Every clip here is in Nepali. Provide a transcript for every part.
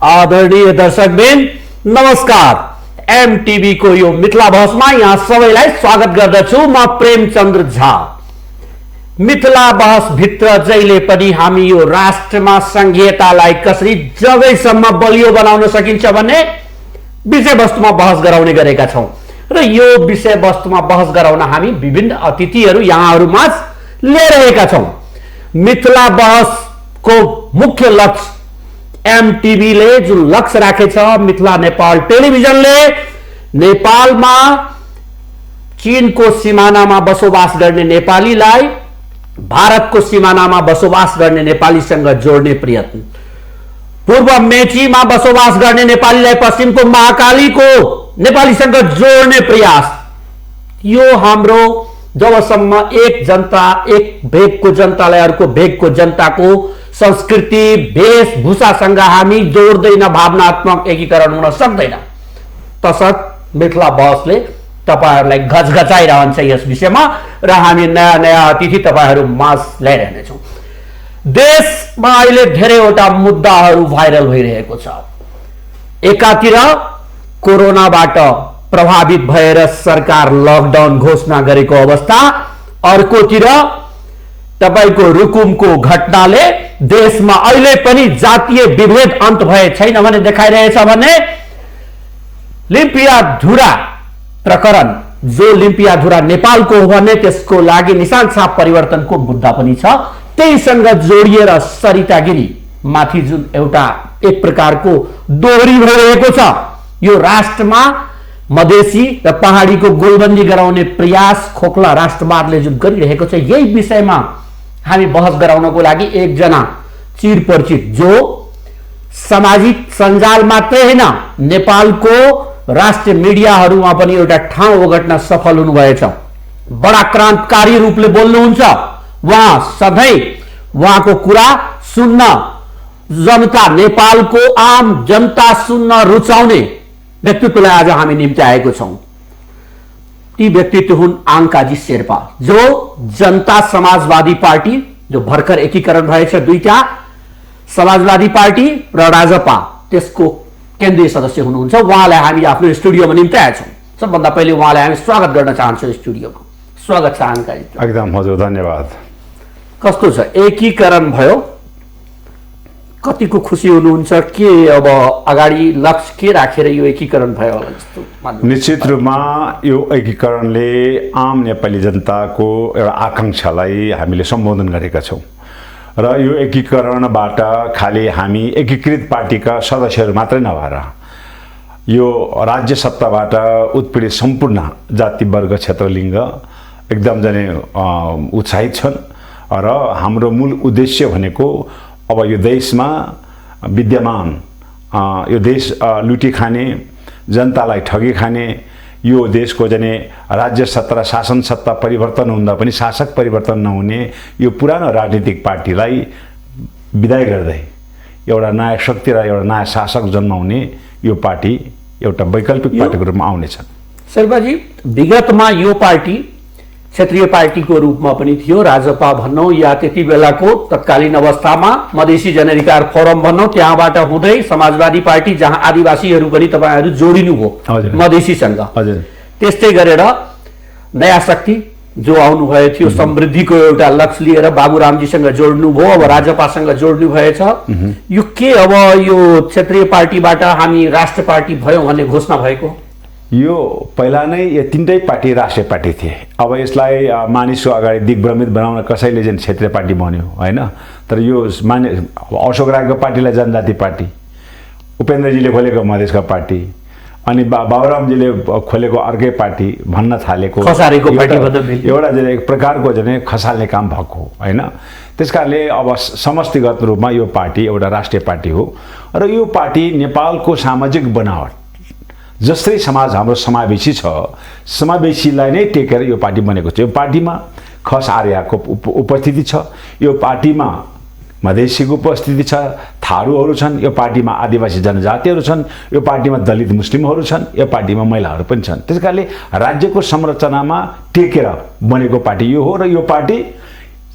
आदरणीय दर्शकबिन नमस्कार। एमटीभी को यो मिथिला बहसमा यहाँ सबैलाई स्वागत गर्दछु। म प्रेमचन्द्र झा। मिथिला बहस भित्र जहिले पनि हामी यो राष्ट्रमा संघीयतालाई कसरी जगैसम्म बलियो बनाउन सकिन्छ भन्ने विषयवस्तुमा बहस गराउने गरेका छौं र यो विषयवस्तुमा बहस गराउन हामी विभिन्न अतिथिहरू यहाँहरूमाझ लिएरहेका छौं। मिथिला बहसको मुख्य लक्ष्य एमटीभी ले जुन लक्ष्य राखेछ, मिथिला नेपाल टेलिभिजनले नेपालमा चीनको सिमानामा बसोबास गर्ने नेपालीलाई भारतको सिमानामा बसोबास गर्ने नेपालीसँग जोड्ने प्रयत्न, पूर्व मेचीमा बसोबास गर्ने नेपालीलाई पश्चिमको महाकालीको नेपालीसँग जोड्ने प्रयास, यो हाम्रो जबसम्म एक जनता एक भेगको जनतालाई अर्को भेगको जनताको संस्कृति वेशभूषासँग हामी जोड्दैन, भावनात्मक एकीकरण हुन सक्दैन। तसर्थ मिथिला बहसले तपाईहरुलाई गजगजाइरहन्छ यस विषयमा र हामी नयाँ नयाँ अतिथि तपाईहरु माझ ल्याइरहनेछौं। देशमा अहिले धेरैवटा मुद्दाहरू भाइरल भइरहेको छ। एकातिर कोरोनाबाट प्रभावित भएर सरकार लकडाउन घोषणा गरेको अवस्था, अर्कोतिर तपाईको रुकुमको घटनाले देशमा अहिले पनि जातीय विभेद अन्त भए छैन भन्ने देखाइरहेछ भने लिम्पियाधुरा प्रकरण, जो लिम्पियाधुरा नेपालको हो भने त्यसको लागि निशान छाप परिवर्तनको मुद्दा पनि छ। त्यहीसँग जोडिएर सरिता गिरी माथि जुन एउटा एक प्रकारको दोहोरी भइरहेको छ, यो राष्ट्रमा मधेसी र पहाडीको गोलबन्दी गराउने प्रयास खोक्ला राष्ट्रवादले जुन गरिरहेको छ, यही विषयमा हामी बहस गराउनको लागि एकजना चिरपरिचित, जो सामाजिक सञ्जाल मात्रै हैन नेपालको राष्ट्रिय मिडियाहरूमा पनि एउटा ठाउँ ओगट्न सफल हुनुभएछ, बडा क्रान्तिकारी रूपले बोल्नुहुन्छ। उहाँ सधैँ उहाँको कुरा सुन्न जनता, नेपालको आम जनता सुन्न रुचाउने व्यक्तित्वलाई आज हामी निम्ति आएको छौं। ती व्यक्तित्व हुन् आङ्काजी शेर्पा, जो जनता समाजवादी पार्टी, जो भर्खर एकीकरण भएछ दुईटा, समाजवादी पार्टी र राजपा, त्यसको केन्द्रीय सदस्य हुनुहुन्छ। उहाँलाई हामी आफ्नो स्टुडियोमा निम्ति आएका छौं। सबभन्दा पहिले उहाँलाई हामी स्वागत गर्न चाहन्छौँ स्टुडियोमा। स्वागत छ आङ्काजी। एकदम हजुर, धन्यवाद। कस्तो छ एकीकरण भयो, कतिको खुसी हुनुहुन्छ? के अब अगाडि लक्ष्य के राखेर यो एकीकरण भयो होला जस्तो? निश्चित रूपमा यो एकीकरणले आम नेपाली जनताको एउटा आकांक्षालाई हामीले सम्बोधन गरेका छौं र यो एकीकरणबाट खाली हामी एकीकृत पार्टीका सदस्यहरू मात्रै नभएर यो राज्य सत्ताबाट उत्पीडित सम्पूर्ण जाति वर्ग क्षेत्रलिङ्ग एकदम जने उत्साहित छन् र हाम्रो मूल उद्देश्य भनेको अब यो देशमा विद्यमान यो देश लुटी खाने, जनतालाई ठगी खाने, यो देशको जने राज्य सत्ता शासन सत्ता परिवर्तन हुँदा पनि शासक परिवर्तन नहुने यो पुरानो राजनीतिक पार्टीलाई विदाय गर्दै एउटा नयाँ शक्ति र एउटा नयाँ शासक जन्माउने यो पार्टी एउटा वैकल्पिक पार्टीको रूपमा आउनेछ। शेर्पाजी, विगतमा यो पार्टी क्षेत्रीय पार्टीको रूपमा पनि थियो, राजपा भनौं या त्यति बेलाको तत्कालीन अवस्थामा मधेसी जनअधिकार फोरम भनौं, त्यहाँबाट हुँदै समाजवादी पार्टी, जहाँ आदिवासीहरू पनि तपाईहरु जोडिनु भयो मधेसीसँग। त्यस्तै गरेर नयाँ शक्ति जो आउनु भयो थियो, समृद्धिको एउटा लक्ष्य लिएर बाबुरामजीसँग जोड्नु भयो, अब राजपासँग जोड्नु भएछ। यो के अब यो क्षेत्रीय पार्टीबाट हामी राष्ट्र पार्टी भयौं भन्ने घोषणा भएको? यो पहिला नै यो तीनटै पार्टी राष्ट्रिय पार्टी थिए। अब यसलाई मानिसको अगाडि दिग्भ्रमित बनाउन कसैले चाहिँ क्षेत्रीय पार्टी बन्यो हैन, तर यो अशोक राईको पार्टीलाई जनजाति पार्टी, उपेन्द्रजीले खोलेको मधेसका पार्टी, अनि बाबुरामजीले खोलेको अर्कै पार्टी भन्न थालेको खसारेको पार्टी एउटा एक प्रकारको चाहिँ खसाल्ने काम भएको हैन। त्यसकारणले अब समष्टिगत रूपमा यो पार्टी एउटा राष्ट्रिय पार्टी हो र यो पार्टी नेपालको सामाजिक बनावट जस्तै समाज हाम्रो समावेशी छ, समावेशीलाई नै टेकेर यो पार्टी बनेको छ। यो पार्टीमा खस आर्यको उपस्थिति छ, यो पार्टीमा मधेसीको उपस्थिति छ, थारूहरू छन्, यो पार्टीमा आदिवासी जनजातिहरू छन्, यो पार्टीमा दलित मुस्लिमहरू छन्, यो पार्टीमा महिलाहरू पनि छन्। त्यसकारणले राज्यको संरचनामा टेकेर बनेको पार्टी यो हो र यो पार्टी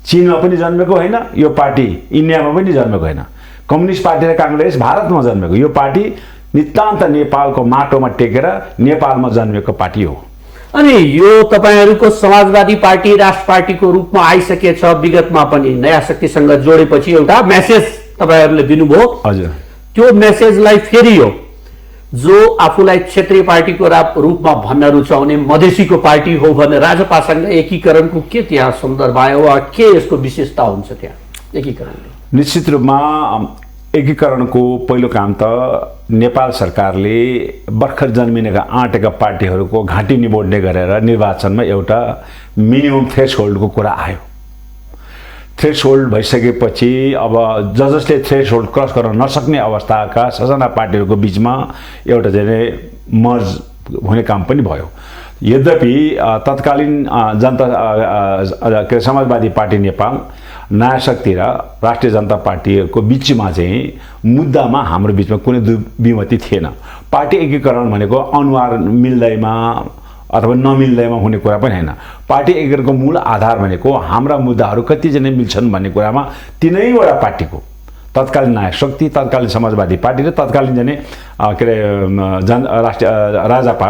चीनमा पनि जन्मेको होइन, यो पार्टी इन्डियामा पनि जन्मेको होइन। कम्युनिस्ट पार्टी र काङ्ग्रेस भारतमा जन्मेको, यो पार्टी नितान्त नेपालको माटोमा टेकेर नेपालमा जन्मेको पार्टी हो। अनि यो तपाईहरूको समाजवादी पार्टी राष्ट्र पार्टीको रूपमा आइसकेछ, विगतमा पनि नयाँ शक्तिसँग जोडेपछि एउटा मेसेज तपाईहरूले दिनुभयो। हजुर, त्यो मेसेजलाई फेरि यो जो आफूलाई क्षेत्रीय पार्टीको रूपमा भन्न रुचाउने मधेसीको पार्टी हो भने राजपासँग एकीकरणको के त्यहाँ सन्दर्भ आयो वा के यसको विशेषता हुन्छ त्यहाँ एकीकरणले? निश्चित रूपमा एकीकरणको पहिलो काम त नेपाल सरकारले भर्खर जन्मिनेका आँटेका पार्टीहरूको घाँटी निबोड्ने गरेर निर्वाचनमा एउटा मिनिमम थ्रेसहोल्डको कुरा आयो। थ्रेसहोल्ड भइसकेपछि अब जसले थ्रेसहोल्ड क्रस गर्न नसक्ने अवस्थाका ससाना पार्टीहरूको बिचमा एउटा चाहिँ मर्ज हुने काम पनि भयो। यद्यपि तत्कालीन जनता के समाजवादी पार्टी नेपाल, नयाँ शक्ति र राष्ट्रिय जनता पार्टीको बिचमा चाहिँ मुद्दामा हाम्रो बिचमा कुनै दुविमति थिएन। पार्टी एकीकरण भनेको अनुहार मिल्दैमा अथवा नमिल्दैमा हुने कुरा पनि होइन। पार्टी एकीकरणको मूल आधार भनेको हाम्रा मुद्दाहरू कतिजना मिल्छन् भन्ने कुरामा तिनैवटा पार्टीको, तत्कालीन नयाँ शक्ति, तत्कालीन समाजवादी पार्टी र तत्कालीन जाने के अरे राष्ट्रिय राजापा,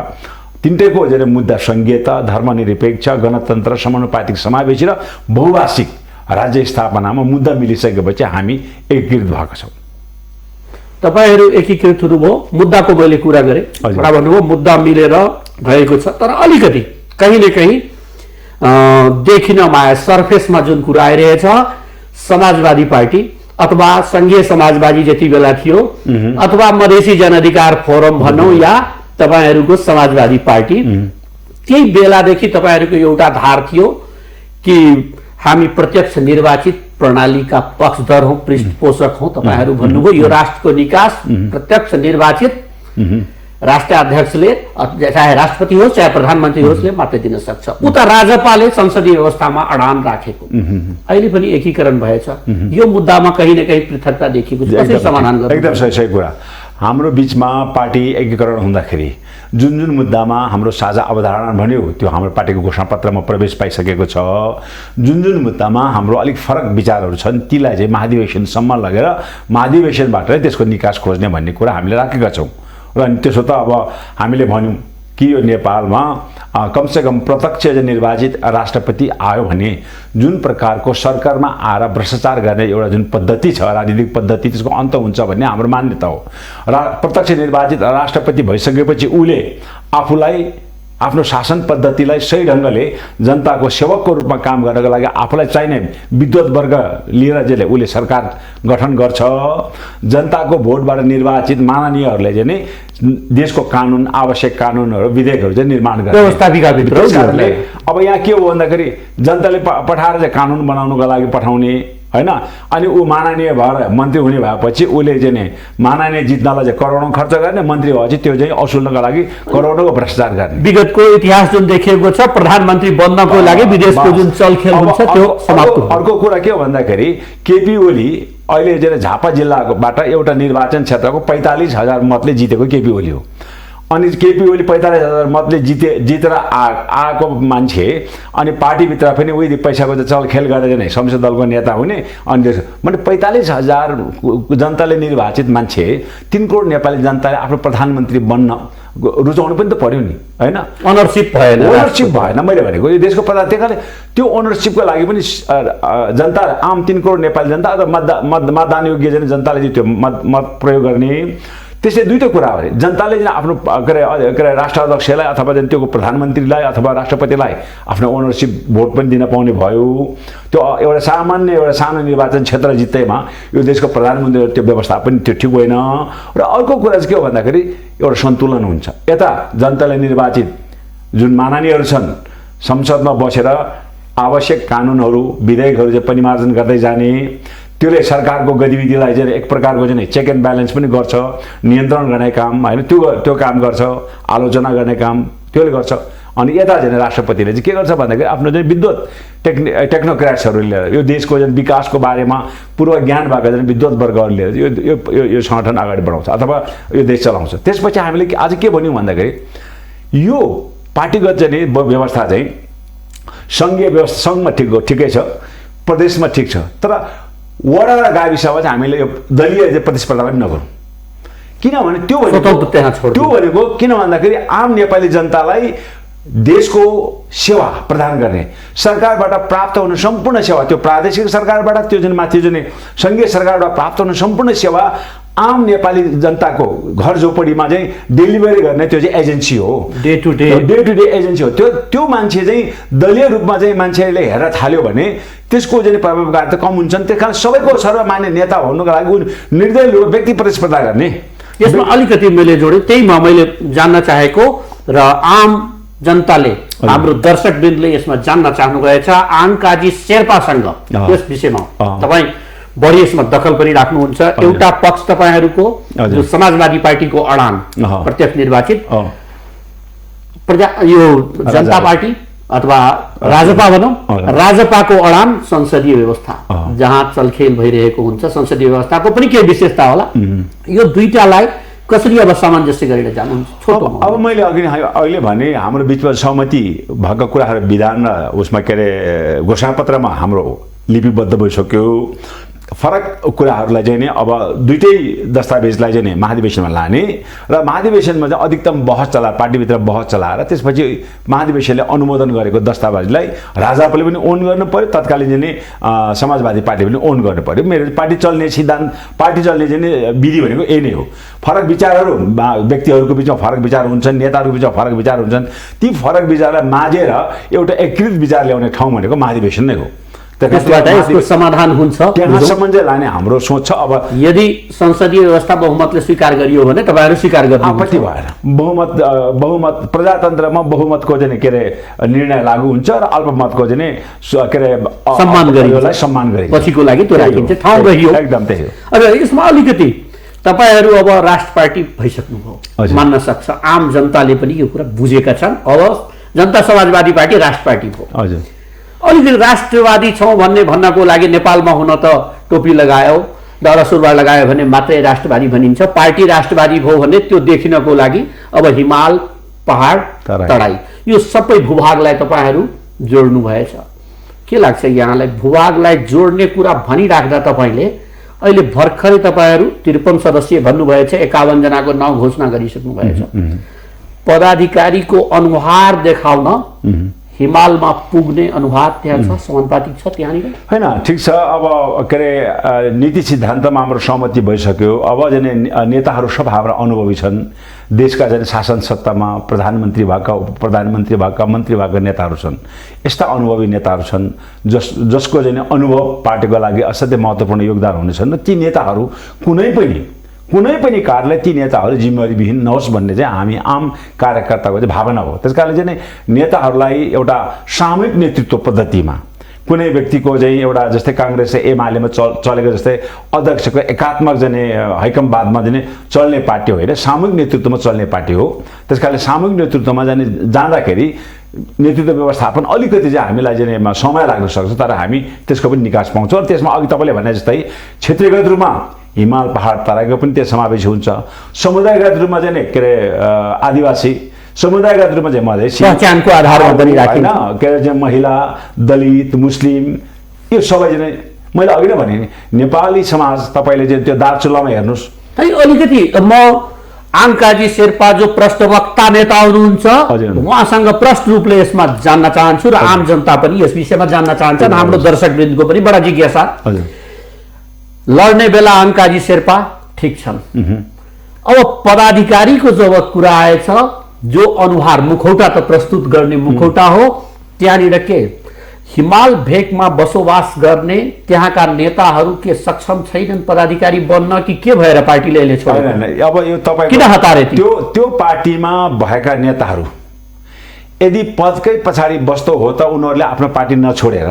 तिनटैको जाने मुद्दा संघीयता, धर्मनिरपेक्ष, गणतन्त्र, समानुपातिक, समावेशी र बहुभाषिक राज्य स्थापनामा मुद्दा मिलिसकेपछि हामी एकीकृत भएका छौँ। तपाईहरू एकीकृत हुनुभयो, मुद्दाको मैले कुरा गरेँ, एउटा भन्नुभयो मुद्दा मिलेर भएको छ, तर अलिकति कहीँ न कहीँ देखिनमा सर्फेसमा जुन कुरा आइरहेछ समाजवादी पार्टी अथवा संघीय समाजवादी जति बेला थियो अथवा मधेसी जनअधिकार फोरम भनौँ या तपाईहरूको समाजवादी पार्टी, त्यही बेलादेखि तपाईहरूको एउटा धार थियो कि हामी प्रत्यक्ष निर्वाचित प्रणालीका पक्षधर हौं, पृष्ठपोषक हौं। तपाईहरू भन्नुभयो यो राष्ट्रको निकास प्रत्यक्ष निर्वाचित राष्ट्रिय अध्यक्षले चाहे राष्ट्रपति होस् चाहे प्रधानमन्त्री होस् मात्रै दिन सक्छ। उता राजपाले संसदीय व्यवस्थामा अडान राखेको, अहिले पनि एकीकरण भएछ। यो मुद्दामा कहीँ न कहीँ पृथकता देखिएको छ, कसरी समाधान गर्नु? एकदम सही कुरा। हाम्रो बिचमा पार्टी एकीकरण हुँदाखेरि जुन जुन मुद्दामा हाम्रो साझा अवधारणा भन्यो त्यो हाम्रो पार्टीको घोषणापत्रमा प्रवेश पाइसकेको छ। जुन जुन मुद्दामा हाम्रो अलिक फरक विचारहरू छन् तीलाई चाहिँ महाधिवेशनसम्म लगेर महाधिवेशनबाट त्यसको निकास खोज्ने भन्ने कुरा हामीले राखेका छौँ। र अनि त्यसो त अब हामीले भन्यौँ कि यो नेपालमा कमसेकम प्रत्यक्ष निर्वाचित राष्ट्रपति आयो भने जुन प्रकारको सरकारमा आएर भ्रष्टाचार गर्ने एउटा जुन पद्धति छ, राजनीतिक पद्धति, त्यसको अन्त हुन्छ भन्ने हाम्रो मान्यता हो। र प्रत्यक्ष निर्वाचित राष्ट्रपति भइसकेपछि उसले आफूलाई आफ्नो शासन पद्धतिलाई सही ढङ्गले जनताको सेवकको रूपमा काम गर्नको लागि आफूलाई चाहिने विद्वत वर्ग लिएर जसले उसले सरकार गठन गर्छ। जनताको भोटबाट निर्वाचित माननीयहरूले चाहिँ देशको कानुन, आवश्यक कानुनहरू, विधेयकहरू चाहिँ निर्माण गर्ने व्यवस्थापिकाभित्र। अब यहाँ के हो भन्दाखेरि जनताले पठाएर चाहिँ कानुन बनाउनुको लागि पठाउने हैन, अनि ऊ माननीय भएर मन्त्री हुने भएपछि उसले चाहिँ माननीय जित्नलाई चाहिँ करोडौँ खर्च गर्ने, मन्त्री भएपछि त्यो चाहिँ असुल्नको लागि करोडौँको भ्रष्टाचार गर्ने। विगतको इतिहास जुन देखिएको छ प्रधानमन्त्री बन्नको लागि विदेशको जुन चलखेल हुन्छ त्यो समाप्त। अर्को कुरा के हो भन्दाखेरि केपी ओली अहिले चाहिँ झापा जिल्लाबाट एउटा निर्वाचन क्षेत्रको 45,000 मतले जितेको केपी ओली हो। अनि केपी ओली 45,000 मतले जितेर आएको मान्छे अनि पार्टीभित्र पनि उही पैसाको चलखेल गरेर नै संसद दलको नेता हुने। अनि मैले 45,000 जनताले निर्वाचित मान्छे 3 करोड नेपाली जनताले आफ्नो प्रधानमन्त्री बन्न रुचाउनु पनि त पर्यो नि, हैन? ओनरसिप भएन मैले भनेको यो देशको प्रधान। त्यही त्यो ओनरसिपको लागि पनि जनता, आम 3 करोड नेपाली जनता अथवा मतदान योग्य जनताले त्यो मत प्रयोग गर्ने। त्यसले दुईटै कुरा हो, जनताले आफ्नो के अरे राष्ट्र अध्यक्षलाई अथवा त्यो प्रधानमन्त्रीलाई अथवा राष्ट्रपतिलाई आफ्नो ओनरसिप भोट पनि दिन पाउने भयो। त्यो एउटा सामान्य एउटा सानो निर्वाचन क्षेत्र जित्दैमा यो देशको प्रधानमन्त्री त्यो व्यवस्था पनि त्यो ठिक होइन। र अर्को कुरा चाहिँ के हो भन्दाखेरि एउटा सन्तुलन हुन्छ। यता जनताले निर्वाचित जुन माननीयहरू छन् संसदमा बसेर आवश्यक कानुनहरू, विधेयकहरू चाहिँ परिमार्जन गर्दै जाने, त्यसले सरकारको गतिविधिलाई चाहिँ एक प्रकारको चाहिँ चेक एन्ड ब्यालेन्स पनि गर्छ, नियन्त्रण गर्ने काम, हैन? त्यो काम गर्छ, आलोचना गर्ने काम त्यसले गर्छ। अनि यता चाहिँ राष्ट्रपतिले चाहिँ के गर्छ भन्दाखेरि आफ्नो चाहिँ विद्वत टेक्नोक्राट्सहरू लिएर यो देशको जुन विकासको बारेमा पूर्व ज्ञान भएको जुन विद्वत वर्गहरू लिएर यो सङ्गठन अगाडि बढाउँछ अथवा यो देश चलाउँछ। त्यसपछि हामीले आज के भन्यौँ भन्दाखेरि यो पार्टीगत चाहिँ व्यवस्था चाहिँ सङ्घीय व्यवस्था सङ्घमा ठिकै छ, प्रदेशमा ठिक छ, तर वडा र गाविसमा चाहिँ हामीले यो दलीय प्रतिस्पर्धा पनि नगरौँ। किनभने त्यो भनेको किन भन्दाखेरि आम नेपाली जनतालाई देशको सेवा प्रदान गर्ने, सरकारबाट प्राप्त हुने सम्पूर्ण सेवा, त्यो प्रादेशिक सरकारबाट त्यो जुन माथि जुन सङ्घीय सरकारबाट प्राप्त हुने सम्पूर्ण सेवा आम नेपाली जनताको घर झोपडीमा चाहिँ डेलिभरी गर्ने त्यो चाहिँ एजेन्सी हो, डे टु डे एजेन्सी हो। त्यो मान्छे चाहिँ दलीय रूपमा चाहिँ मान्छेले हेरेर थाल्यो भने त्यसको चाहिँ प्रभावकारिता कम हुन्छन्। त्यस कारण सबैको सर्वमान्य नेता हुनुको लागि निर्दलीय व्यक्ति प्रतिस्पर्धा गर्ने। यसमा अलिकति मैले जोडेँ, त्यहीमा मैले जान्न चाहेको र आम जनताले हाम्रो दर्शकवृन्दले यसमा जान्न चाहनुभएछ आङकाजी शेर्पासँग यस विषयमा तपाईँ बढी यसमा दखल पनि राख्नुहुन्छ। एउटा पक्ष तपाईँहरूको जो समाजवादी पार्टीको अडान प्रत्यक्ष निर्वाचित यो जनता पार्टी अथवा राजपा भनौँ, राजपाको अडान संसदीय व्यवस्था जहाँ चलखेल भइरहेको हुन्छ, संसदीय व्यवस्थाको पनि केही विशेषता होला। यो दुईटालाई कसरी अब सामञ्जस्य गरेर जानुहुन्छ? छोटो अब मैले अहिले भने हाम्रो बिचमा सहमति भएको कुराहरू विधान र उसमा के अरे घोषणापत्रमा हाम्रो लिपिबद्ध भइसक्यो। फरक कुराहरूलाई चाहिँ नि अब दुईटै दस्तावेजलाई चाहिँ नि महाधिवेशनमा लाने र महाधिवेशनमा चाहिँ अधिकतम बहस चलाएर पार्टीभित्र बहस चलाएर त्यसपछि महाधिवेशनले अनुमोदन गरेको दस्तावेजलाई राजापाले पनि ओन गर्नु पर्यो, तत्कालीन चाहिँ नि समाजवादी पार्टी पनि ओन गर्नु पर्यो। मेरो पार्टी चल्ने सिद्धान्त, पार्टी चल्ने चाहिँ नि विधि भनेको यही नै हो। फरक विचारहरू व्यक्तिहरूको बिचमा फरक विचार हुन्छन्, नेताहरूको बिचमा फरक विचार हुन्छन्, ती फरक विचारलाई माझेर एउटा एकीकृत विचार ल्याउने ठाउँ भनेको महाधिवेशन नै हो। यसको समाधान हुन्छ, त्यहाँसम्म चाहिँ लाने हाम्रो सोच छ। अब यदि संसदीय व्यवस्था बहुमतले स्वीकार गरियो भने तपाईँहरू स्वीकार गर्नु आपत्ति भएन। बहुमत प्रजातन्त्रमा बहुमतको चाहिँ के अरे निर्णय लागू हुन्छ र अल्पमतको चाहिँ के अरे सम्मान गरिन्छ, पछिको लागि त्यो राखिन्छ, ठाउँ रहियो। एकदम त्यही हो। अब यसमा अलिकति तपाईँहरू अब राष्ट्र पार्टी भइसक्नुभयो, मान्न सक्छ आम जनताले पनि यो कुरा बुझेका छन्। अब जनता समाजवादी पार्टी राष्ट्र पार्टी हो। हजुर, अलिकति राष्ट्रवादी छौँ भन्नको लागि नेपालमा हुन त टोपी लगायो, दौरा सुरुवाल लगायो भने मात्रै राष्ट्रवादी भनिन्छ। पार्टी राष्ट्रवादी भयो भने त्यो देखिनको लागि अब हिमाल, पहाड, तराई यो सबै भूभागलाई तपाईँहरू जोड्नु भएछ। के लाग्छ यहाँलाई भूभागलाई जोड्ने कुरा भनिराख्दा तपाईँले अहिले भर्खरै तपाईँहरू 53 सदस्यीय भन्नुभएछ, 51 जनाको नाउँ घोषणा गरिसक्नु भएछ। पदाधिकारीको अनुहार देखाउन हिमालमा पुग्ने अनुहार त्यहाँ छ, समानुपातिक छ त्यहाँनिर होइन? ठिक छ। अब के अरे नीति सिद्धान्तमा हाम्रो सहमति भइसक्यो। अब चाहिँ नेताहरू सब हाम्रा अनुभवी छन्। देशका चाहिँ शासन सत्तामा प्रधानमन्त्री भएका मन्त्री भएका नेताहरू छन्। यस्ता अनुभवी नेताहरू छन् जसको चाहिँ अनुभव पार्टीको लागि असाध्यै महत्त्वपूर्ण योगदान हुनेछन्। ती नेताहरू कुनै पनि कार्यलाई ती नेताहरू जिम्मेवारीविहीन नहोस् भन्ने चाहिँ हामी आम कार्यकर्ताको चाहिँ भावना हो। त्यस कारणले चाहिँ नेताहरूलाई एउटा सामूहिक नेतृत्व पद्धतिमा कुनै व्यक्तिको चाहिँ एउटा जस्तै काङ्ग्रेस एमालेमा चलेको जस्तै अध्यक्षको एकात्मक जाने हैकमवादमा जाने चल्ने पार्टी होइन, सामूहिक नेतृत्वमा चल्ने पार्टी हो। त्यस कारणले सामूहिक नेतृत्वमा जाँदाखेरि नेतृत्व व्यवस्थापन अलिकति चाहिँ हामीलाई चाहिँ समय लाग्न सक्छ, तर हामी त्यसको पनि निकास पाउँछौँ। र त्यसमा अघि तपाईँले भने जस्तै क्षेत्रीयगत रूपमा हिमाल, पहाड, तराईको पनि त्यो समावेश हुन्छ। समुदायगत रूपमा चाहिँ के अरे आदिवासी, समुदायगत रूपमा चाहिँ मधेसी पहिचानको आधारमा पनि राखिन्छ। के अरे चाहिँ महिला, दलित, मुस्लिम यो सबै चाहिँ मैले अघि नै भने नेपाली समाज तपाईँले चाहिँ त्यो दार्चुलामा हेर्नुहोस्। अलिकति म आङकाजी शेर्पा जो प्रश्नवक्ता नेता हुनुहुन्छ उहाँसँग प्रश्न रूपले यसमा जान्न चाहन्छु र आम जनता पनि यस विषयमा जान्न चाहन्छन्। हाम्रो दर्शकवृन्दको पनि बडा जिज्ञासा। लड्ने बेला आङकाजी शेर्पा ठिक छन्, अब पदाधिकारीको जब कुरा आएछ जो अनुहार मुखौटा त प्रस्तुत गर्ने मुखौटा हो, त्यहाँनिर के हिमाल भेकमा बसोबास गर्ने त्यहाँका नेताहरू के सक्षम छैनन् पदाधिकारी बन्न कि के भएर पार्टीले यसले छोड्दैन? अब यो तपाईँ किन हतारे? त्यो पार्टीमा भएका नेताहरू यदि पदकै पछाडि बस्दो हो त उनीहरूले आफ्नो पार्टी नछोडेर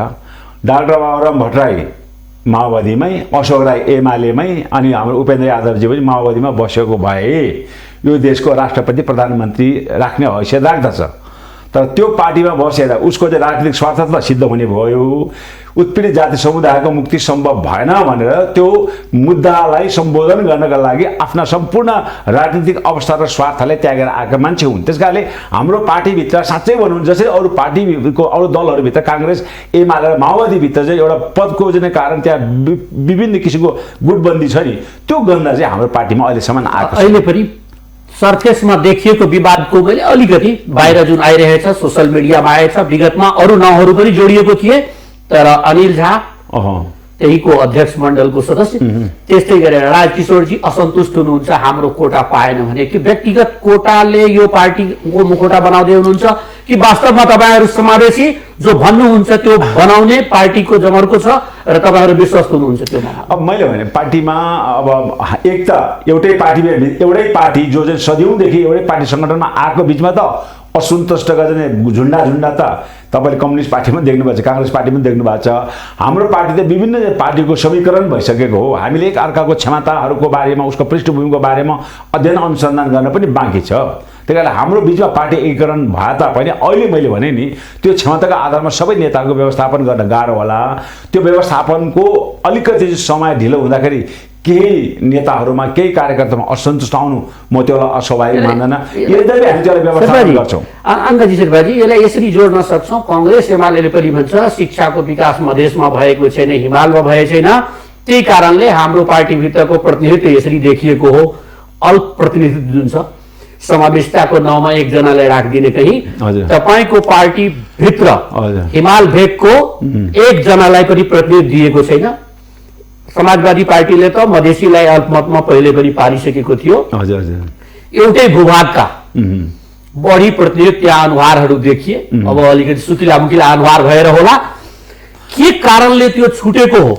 डाक्टर बाबुराम भट्टराई माओवादीमै, अशोक राई एमालेमै अनि हाम्रो उपेन्द्र यादवजी पनि माओवादीमा बसेको भए यो देशको राष्ट्रपति प्रधानमन्त्री राख्ने हैसियत राख्दछ। तर त्यो पार्टीमा बसेर उसको चाहिँ राजनीतिक स्वार्थ त सिद्ध हुने भयो, उत्पीडित जाति समुदायको मुक्ति सम्भव भएन भनेर त्यो मुद्दालाई सम्बोधन गर्नका लागि आफ्ना सम्पूर्ण राजनीतिक अवस्था र स्वार्थलाई त्यागेर आएका मान्छे हुन्। त्यसकारणले हाम्रो पार्टीभित्र साँच्चै भन्नु जसरी अरू पार्टीको अरू दलहरूभित्र काङ्ग्रेस एमाले र माओवादीभित्र चाहिँ एउटा पदको चाहिँ कारण त्यहाँ विभिन्न किसिमको गुटबन्दी छ नि, त्यो गन्ध चाहिँ हाम्रो पार्टीमा अहिलेसम्म आएको छ। अहिले पनि सरखेसमा देखिएको विवादको मैले अलिकति बाहिर जुन आइरहेछ सोसल मिडियामा आएछ, विगतमा अरू नाउँहरू पनि जोडिएको थिए, तर अनिल झा त्यहीको अध्यक्ष मण्डलको सदस्य, त्यस्तै गरेर राजकिशोरजी असन्तुष्ट हुनुहुन्छ हाम्रो कोटा पाएन भने, कि व्यक्तिगत कोटाले यो पार्टीको मुखोटा बनाउँदै हुनुहुन्छ कि वास्तवमा तपाईँहरू समावेशी जो भन्नुहुन्छ त्यो बनाउने पार्टीको जमर्को छ र तपाईँहरू विश्वस्त हुनुहुन्छ त्यो? अब मैले भने पार्टीमा अब एक त एउटै पार्टी जो चाहिँ सदियौँदेखि एउटै पार्टी सङ्गठनमा आएको बिचमा त असन्तुष्टका चाहिँ झुन्डा त तपाईँले कम्युनिस्ट पार्टीमा देख्नुभएको छ, काङ्ग्रेस पार्टीमा देख्नुभएको छ। हाम्रो पार्टी त विभिन्न पार्टीको समीकरण भइसकेको हो। हामीले एक अर्काको क्षमताहरूको बारेमा, उसको पृष्ठभूमिको बारेमा अध्ययन अनुसन्धान गर्न पनि बाँकी छ। त्यही कारण हाम्रो बिचमा पार्टी एकीकरण भए तापनि अहिले मैले भने नि त्यो क्षमताको आधारमा सबै नेताहरूको व्यवस्थापन गर्न गाह्रो होला। त्यो व्यवस्थापनको अलिकति समय ढिलो हुँदाखेरि केही नेताहरूमा केही कार्यकर्तामा असन्तुष्ट आउनु म त्यसलाई अस्वाभाविक मान्दैन। यद्यपि हामी त्यसलाई व्यवस्थापन गर्छौँ। अङ्कजी शेर्पाजी, यसलाई यसरी जोड्न सक्छौँ, काङ्ग्रेस एमाले पनि भन्छ शिक्षाको विकास मधेसमा भएको छैन, हिमालमा भएको छैन, त्यही कारणले हाम्रो पार्टीभित्रको प्रतिनिधित्व यसरी देखिएको हो। अल्प प्रतिनिधित्व जुन छ समावेशताको नाउँमा एकजनालाई राखिदिने, कहीँ तपाईँको पार्टीभित्र हिमाल भेगको एकजनालाई पनि प्रतिनिधित्व दिएको छैन। समाजवादी पार्टीले त मधेसीलाई अल्पमतमा पहिले पनि पारिसकेको थियो। एउटै भूभागका बढी प्रतिनिधित्व त्यहाँ अनुहारहरू देखिए, अब अलिकति सुकिला मुकिला अनुहार भएर होला, के कारणले त्यो छुटेको हो?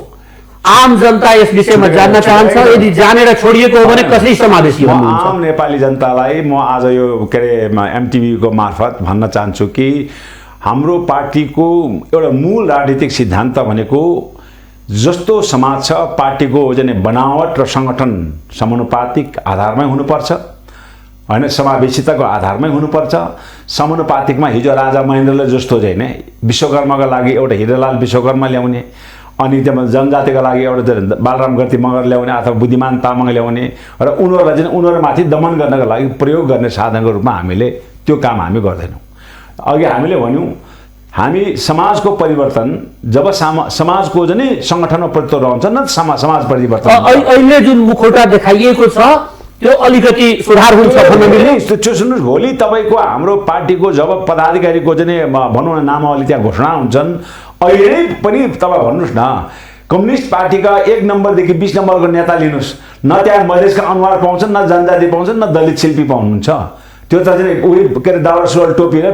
आम जनता यस विषयमा जान्न चाहन्छ। यदि जानेर छोडिएको हो भने कसरी समावेशी हुनुहुन्छ? आम नेपाली जनतालाई म आज यो के अरे एमटिभीको मार्फत भन्न चाहन्छु कि हाम्रो पार्टीको एउटा मूल राजनीतिक सिद्धान्त भनेको जस्तो समाज छ पार्टीको चाहिँ बनावट र सङ्गठन समानुपातिक आधारमै हुनुपर्छ, होइन समावेशिताको आधारमै हुनुपर्छ। समानुपातिकमा हिजो राजा महेन्द्रले जस्तो चाहिँ नि विश्वकर्माको लागि एउटा हिरालाल विश्वकर्मा ल्याउने, अनि त्यहाँ जनजातिको लागि एउटा बालराम गति मगर ल्याउने अथवा बुद्धिमान तामाङ ल्याउने र उनीहरूलाई चाहिँ उनीहरूमाथि दमन गर्नको लागि प्रयोग गर्ने साधनको रूपमा हामीले त्यो काम हामी गर्दैनौँ। अघि हामीले भन्यौँ हामी समाजको परिवर्तन जब समाजको चाहिँ सङ्गठनमा परिवर्तन रहन्छ न समाज परिवर्तन। अहिले जुन मुखौटा देखाइएको छ त्यो अलिकति सुधार हुन्छ भन्न मिल्ने। सुन्नुहोस्, भोलि तपाईँको हाम्रो पार्टीको जब पदाधिकारीको चाहिँ भनौँ न नामावली त्यहाँ घोषणा हुन्छन्, अहिले पनि तपाईँ भन्नुहोस् न कम्युनिस्ट पार्टीका 1 नम्बरदेखि 20 नम्बरको नेता लिनुहोस्, न त्यहाँ मधेसका अनुहार पाउँछन्, न जनजाति पाउँछन्, न दलित शिल्पी पाउनुहुन्छ। त्यो त चाहिँ उही के अरे दाउरा सुरुवाल टोपी र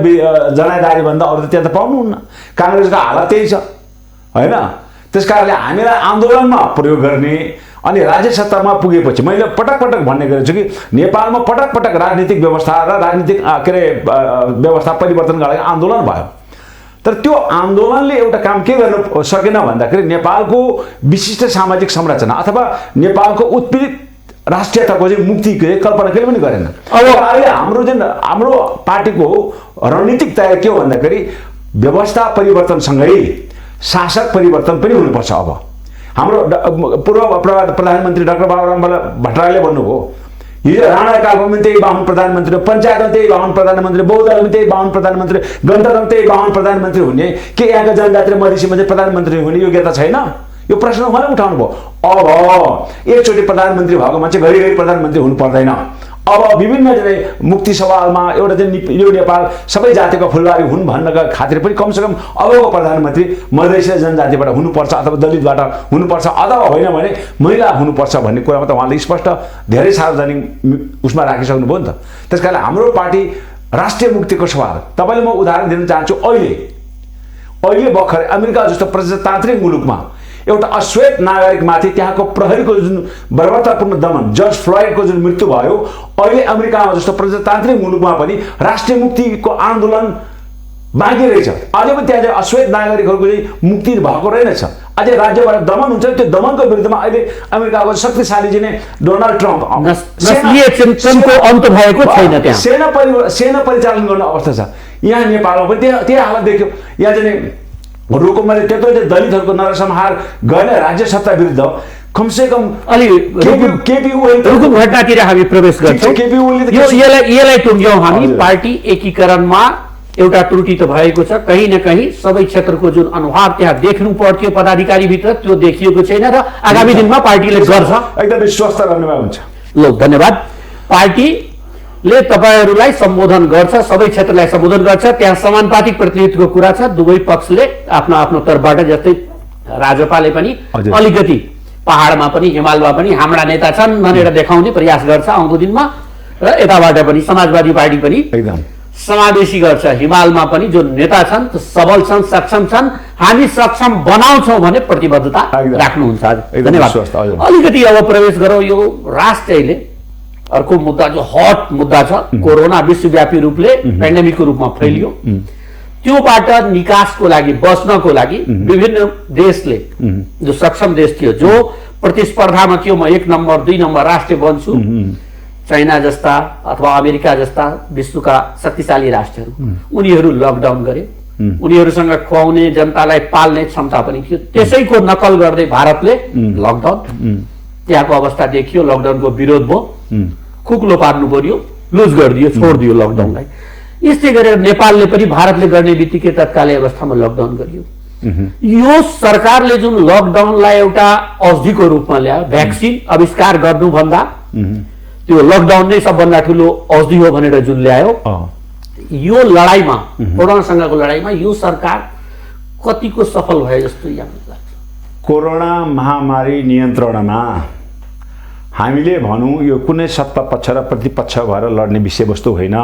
जनादारी भन्दा अरू त त्यहाँ त पाउनुहुन्न। काङ्ग्रेसको हालत त्यही छ, होइन? त्यस कारणले हामीलाई आन्दोलनमा प्रयोग गर्ने अनि राज्य सत्तामा पुगेपछि मैले पटक पटक भन्ने गरेको छु कि नेपालमा पटक पटक राजनीतिक व्यवस्था र राजनीतिक के अरे व्यवस्था परिवर्तनका लागि आन्दोलन भयो, तर त्यो आन्दोलनले एउटा काम के गर्न सकेन भन्दाखेरि नेपालको विशिष्ट सामाजिक संरचना अथवा नेपालको उत्पीडित राष्ट्रियताको चाहिँ मुक्तिको कल्पना कहिले पनि गरेन। अब अहिले हाम्रो पार्टीको रणनीतिक तयारी के हो भन्दाखेरि व्यवस्था परिवर्तनसँगै शासक परिवर्तन पनि हुनुपर्छ। अब हाम्रो पूर्व प्रधानमन्त्री डाक्टर बाबुराम भट्टराईले भन्नुभयो हिजो राणा कालमा पनि त्यही 52 प्रधानमन्त्री, पञ्चायतमा त्यही 52 प्रधानमन्त्री, बौद्धमा त्यही 52 प्रधानमन्त्री, गणतन्त्रमा त्यही 52 प्रधानमन्त्री हुने, के यहाँका जनजाति र मधेसीमा चाहिँ प्रधानमन्त्री हुने योग्यता छैन? यो प्रश्न उहाँले उठाउनु भयो। अब एकचोटि प्रधानमन्त्री भएको मान्छे घरिघरि प्रधानमन्त्री हुनु पर्दैन। अब विभिन्न मुक्ति सवालमा एउटा चाहिँ यो नेपाल सबै जातिको फुलबारी हुन् भन्नका खातिर पनि कमसेकम अबको प्रधानमन्त्री मधेसी जनजातिबाट हुनुपर्छ अथवा दलितबाट हुनुपर्छ अथवा होइन भने महिला हुनुपर्छ भन्ने कुरामा त उहाँले स्पष्ट धेरै सार्वजनिक उसमा राखिसक्नु भयो नि त। त्यस कारण हाम्रो पार्टी राष्ट्रिय मुक्तिको सवाल तपाईँले म उदाहरण दिन चाहन्छु। अहिले भर्खरै अमेरिका जस्तो प्रजातान्त्रिक मुलुकमा एउटा अश्वेत नागरिकमाथि त्यहाँको प्रहरीको जुन बर्बरतापूर्ण दमन, जर्ज फ्लोइडको जुन मृत्यु भयो, अहिले अमेरिकामा जस्तो प्रजातान्त्रिक मुलुकमा पनि राष्ट्रिय मुक्तिको आन्दोलन बाँकी रहेछ। अझै पनि त्यहाँ चाहिँ अश्वेत नागरिकहरूको चाहिँ मुक्ति भएको रहेनछ। अझै राज्यबाट दमन हुन्छ। त्यो दमनको विरुद्धमा अहिले अमेरिकाको शक्तिशाली चाहिँ डोनाल्ड ट्रम्प अन्त भएको छैन, त्यहाँ सेना परिचालन गर्ने अवस्था छ। यहाँ नेपालमा पनि त्यही हालत देख्यो। यहाँ चाहिँ रुकुमले त्यत्रो चाहिँ दलितहरूको नरसंहार गर्ने राज्य सत्ता विरुद्ध कमसेकम अलि केपी ओली रुकुम घटनातिर हामी प्रवेश गर्छौँ। केपी ओली यसलाई टुङ्ग्यौँ हामी। पार्टी एकीकरणमा एउटा त्रुटि त भएको छ, कहीँ न कहीँ सबै क्षेत्रको जुन अनुहार त्यहाँ देख्नु पर्थ्यो पदाधिकारीभित्र त्यो देखिएको छैन र आगामी दिनमा पार्टीले गर्छ। एकदमै स्वस्थ रहनुमा हुन्छ। ल धन्यवाद। पार्टीले तपाईहरूलाई सम्बोधन गर्छ, सबै क्षेत्रलाई सम्बोधन गर्छ, त्यहाँ समानुपातिक प्रतिनिधित्वको कुरा छ। दुवै पक्षले आफ्नो आफ्नो तर्फबाट, जस्तै राजपाले पनि अलिकति पहाडमा पनि हिमालमा पनि हाम्रा नेता छन् भनेर देखाउने प्रयास गर्छ आउँदो दिनमा, र यताबाट पनि समाजवादी पार्टी पनि एकदम समावेशी गर्छ। हिमालमा पनि जो नेता छन् सबल छन्, सक्षम छन्, हामी सक्षम बनाउँछौँ भने प्रतिबद्धता राख्नुहुन्छ। धन्यवाद। अलिकति अब प्रवेश गरौँ यो राष्ट्रियले अर्को मुद्दा जो हट मुद्दा छ, कोरोना विश्वव्यापी रूपले पेन्डेमिकको रूपमा फैलियो, त्योबाट निकासको लागि बच्नको लागि विभिन्न देशले, जो सक्षम देश थियो, जो प्रतिस्पर्धामा थियो म 1 नम्बर 2 नम्बर राष्ट्र बन्छु, चाइना जस्ता अथवा अमेरिका जस्ता विश्वका शक्तिशाली राष्ट्रहरू, उनीहरू लकडाउन गरे। उनीहरूसँग खुवाउने, जनतालाई पाल्ने क्षमता पनि थियो। त्यसैको नकल गर्दै भारतले लकडाउन, त्यहाँको अवस्था देखियो, लकडाउनको विरोध भयो, खुकुलो पार्नु पर्यो, लुज गरिदियो, छोडिदियो लकडाउनलाई। यस्तै गरेर नेपालले पनि भारतले गर्ने बित्तिकै तत्कालीन अवस्थामा लकडाउन गरियो। यो सरकारले जुन लकडाउनलाई एउटा औषधिको रूपमा ल्यायो, भ्याक्सिन आविष्कार गर्नुभन्दा त्यो लकडाउन नै सबभन्दा ठुलो औषधि हो भनेर जुन ल्यायो, यो लडाईँमा, कोरोनासँगको लडाईँमा यो सरकार कतिको सफल भयो जस्तो यहाँलाई लाग्छ? कोरोना महामारी नियन्त्रणमा हामीले भनौँ यो कुनै सत्ता पक्ष र प्रतिपक्ष भएर लड्ने विषयवस्तु होइन।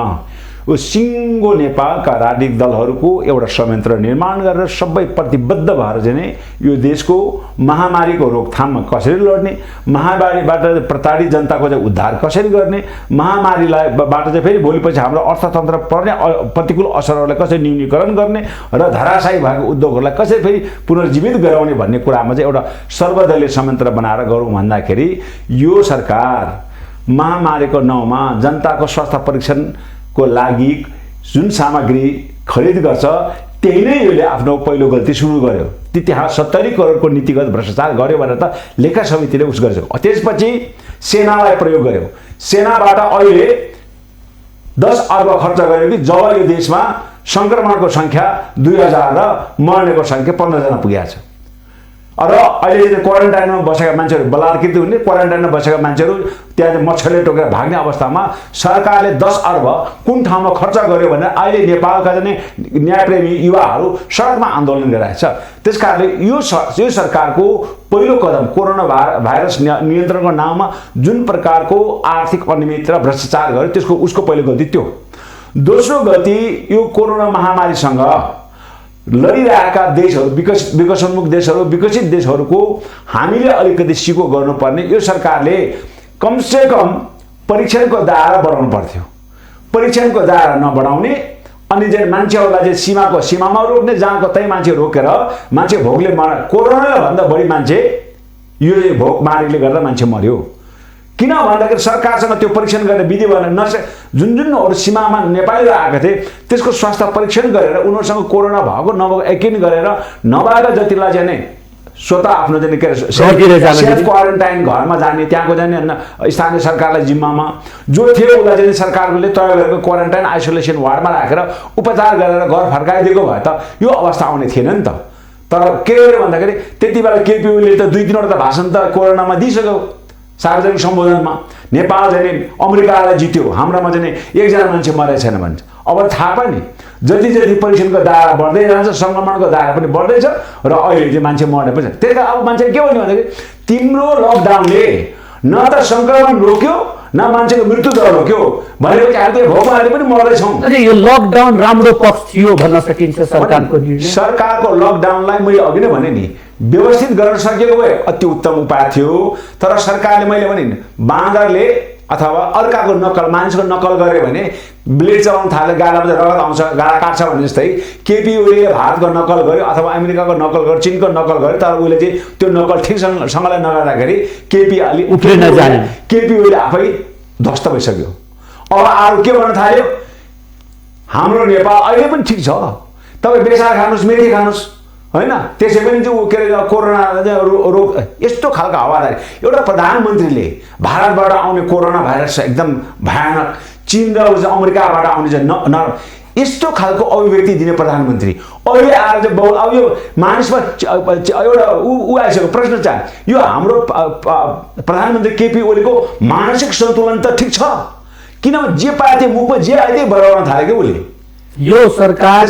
यो सिङ्गो नेपालका राजनीतिक दलहरूको एउटा संयन्त्र निर्माण गरेर सबै प्रतिबद्ध भएर चाहिँ यो देशको महामारीको रोकथाममा कसरी लड्ने, महामारीबाट प्रताडित जनताको चाहिँ उद्धार कसरी गर्ने, महामारीलाई बाट चाहिँ फेरि भोलिपछि हाम्रो अर्थतन्त्र पर्ने प्रतिकूल असरहरूलाई कसरी न्यूनीकरण गर्ने र धराशायी भएको उद्योगहरूलाई कसरी फेरि पुनर्जीवित गराउने भन्ने कुरामा चाहिँ एउटा सर्वदलीय संयन्त्र बनाएर गरौँ भन्दाखेरि यो सरकार महामारीको नाउँमा जनताको स्वास्थ्य परीक्षण को लागि जुन सामग्री खरिद गर्छ त्यही नै यसले आफ्नो पहिलो गल्ती सुरु गर्यो। त्यहाँ 70 करोडको नीतिगत भ्रष्टाचार गर्यो भनेर त लेखा समितिले उस गर्छ। त्यसपछि सेनालाई प्रयोग गर्यो। सेनाबाट अहिले 10 अर्ब खर्च गर्यो कि जब यो देशमा संक्रमणको संख्या 2000 र मर्नेको संख्या 15 जना पुगेको छ। र अहिले क्वारेन्टाइनमा बसेका मान्छेहरू बलात्कृत हुने, क्वारेन्टाइनमा बसेका मान्छेहरू त्यहाँ मच्छरले टोकेर भाग्ने अवस्थामा सरकारले 10 अर्ब कुन ठाउँमा खर्च गर्यो भनेर अहिले नेपालका चाहिँ न्यायप्रेमी युवाहरू सडकमा आन्दोलन गरिरहेछ। त्यसकारणले यो सरकारको पहिलो कदम कोरोना भाइरस नियन्त्रणको नाममा जुन प्रकारको आर्थिक अनियमित र भ्रष्टाचार गर्यो त्यसको उसको पहिलो गल्ती त्यो। दोस्रो गल्ती यो कोरोना महामारीसँग लडिरहेका देशहरू, विकसोन्मुख देशहरू, विकसित देशहरूको हामीले अलिकति सिको गर्नुपर्ने। यो सरकारले कमसेकम परीक्षणको दायरा बढाउनु पर्थ्यो। परीक्षणको दायरा नबढाउने अनि चाहिँ मान्छेहरूलाई चाहिँ सीमामा रोक्ने, जहाँको त्यही मान्छे रोकेर मान्छे भोकले कोरोनाले भन्दा बढी मान्छे यो भोकमारीले गर्दा मान्छे मर्यो। किन भन्दाखेरि सरकारसँग त्यो परीक्षण गर्ने विधि भएन। जुनहरू सीमामा नेपालीहरू आएका थिए त्यसको स्वास्थ्य परीक्षण गरेर उनीहरूसँग कोरोना भएको नभएको यकिन गरेर नभएका जतिलाई चाहिँ नै स्वतः आफ्नो चाहिँ के सेल्फ क्वारेन्टाइन घरमा जाने, त्यहाँको जाने स्थानीय सरकारलाई जिम्मामा जो थियो उसलाई चाहिँ सरकारले तय गरेको क्वारेन्टाइन आइसोलेसन वार्डमा राखेर उपचार गरेर घर फर्काइदिएको भए त यो अवस्था आउने थिएन नि त। तर के गर्यो भन्दाखेरि त्यति बेला केपी ओलीले त 2-3 वटा भाषण त कोरोनामा दिइसक्यो सार्वजनिक सम्बोधनमा। नेपाल चाहिँ अमेरिकालाई जित्यो, हाम्रोमा चाहिँ एकजना मान्छे मरेको छैन भन्छ। अब थाहा पनि जति जति परीक्षणको दायरा बढ्दै जान्छ, सङ्क्रमणको दायरा पनि बढ्दैछ र अहिले चाहिँ मान्छे मर्ने पनि छ। त्यही कारण अब मान्छे के भन्यो भन्दाखेरि तिम्रो लकडाउनले न त सङ्क्रमण रोक्यो न मान्छेको मृत्यु दर रोक्यो भनेपछि हामीले भोकमारीले पनि मर्दैछौँ। यो लकडाउन राम्रो पक्ष थियो भन्न सकिन्छ सरकारको निर्णय। सरकारको लकडाउनलाई मैले अघि नै भने नि व्यवस्थित गर्न सकेको भए अति उत्तम उपाय थियो। तर सरकारले मैले भने बाँदरले अथवा अर्काको नक्कल, मानिसको नक्कल गर्यो भने ब्लेड चलाउन थाल्यो, गालामा चाहिँ रगत आउँछ, गाला काट्छ भने जस्तै केपी ओलीले भारतको नक्कल गर्यो अथवा अमेरिकाको नक्कल गर्यो, चीनको नक्कल गर्यो। तर उसले चाहिँ त्यो नक्कल ठिकसँगले नगर्दाखेरि केपी ओली आफै ध्वस्त भइसक्यो। अब अरू के भन्न थाल्यो, हाम्रो नेपाल अहिले पनि ठिक छ। तपाईँ बेसार खानुहोस्, मेथी खानुहोस्, होइन? त्यसै पनि चाहिँ के अरे कोरोना रोग यस्तो खालको हावादारी। एउटा प्रधानमन्त्रीले भारतबाट आउने कोरोना भाइरस एकदम भयानक, चीन र अमेरिकाबाट आउने चाहिँ यस्तो खालको अभिव्यक्ति दिने प्रधानमन्त्री अहिले आएर चाहिँ अब यो मानिसमा एउटा ऊ आइसक्यो प्रश्न चाहिँ यो हाम्रो प्रधानमन्त्री केपी ओलीको मानसिक सन्तुलन त ठिक छ? किनभने जे पाए त्यो मुखमा जे आए त्यही बराउन थाल्यो कि उसले। यो सरकार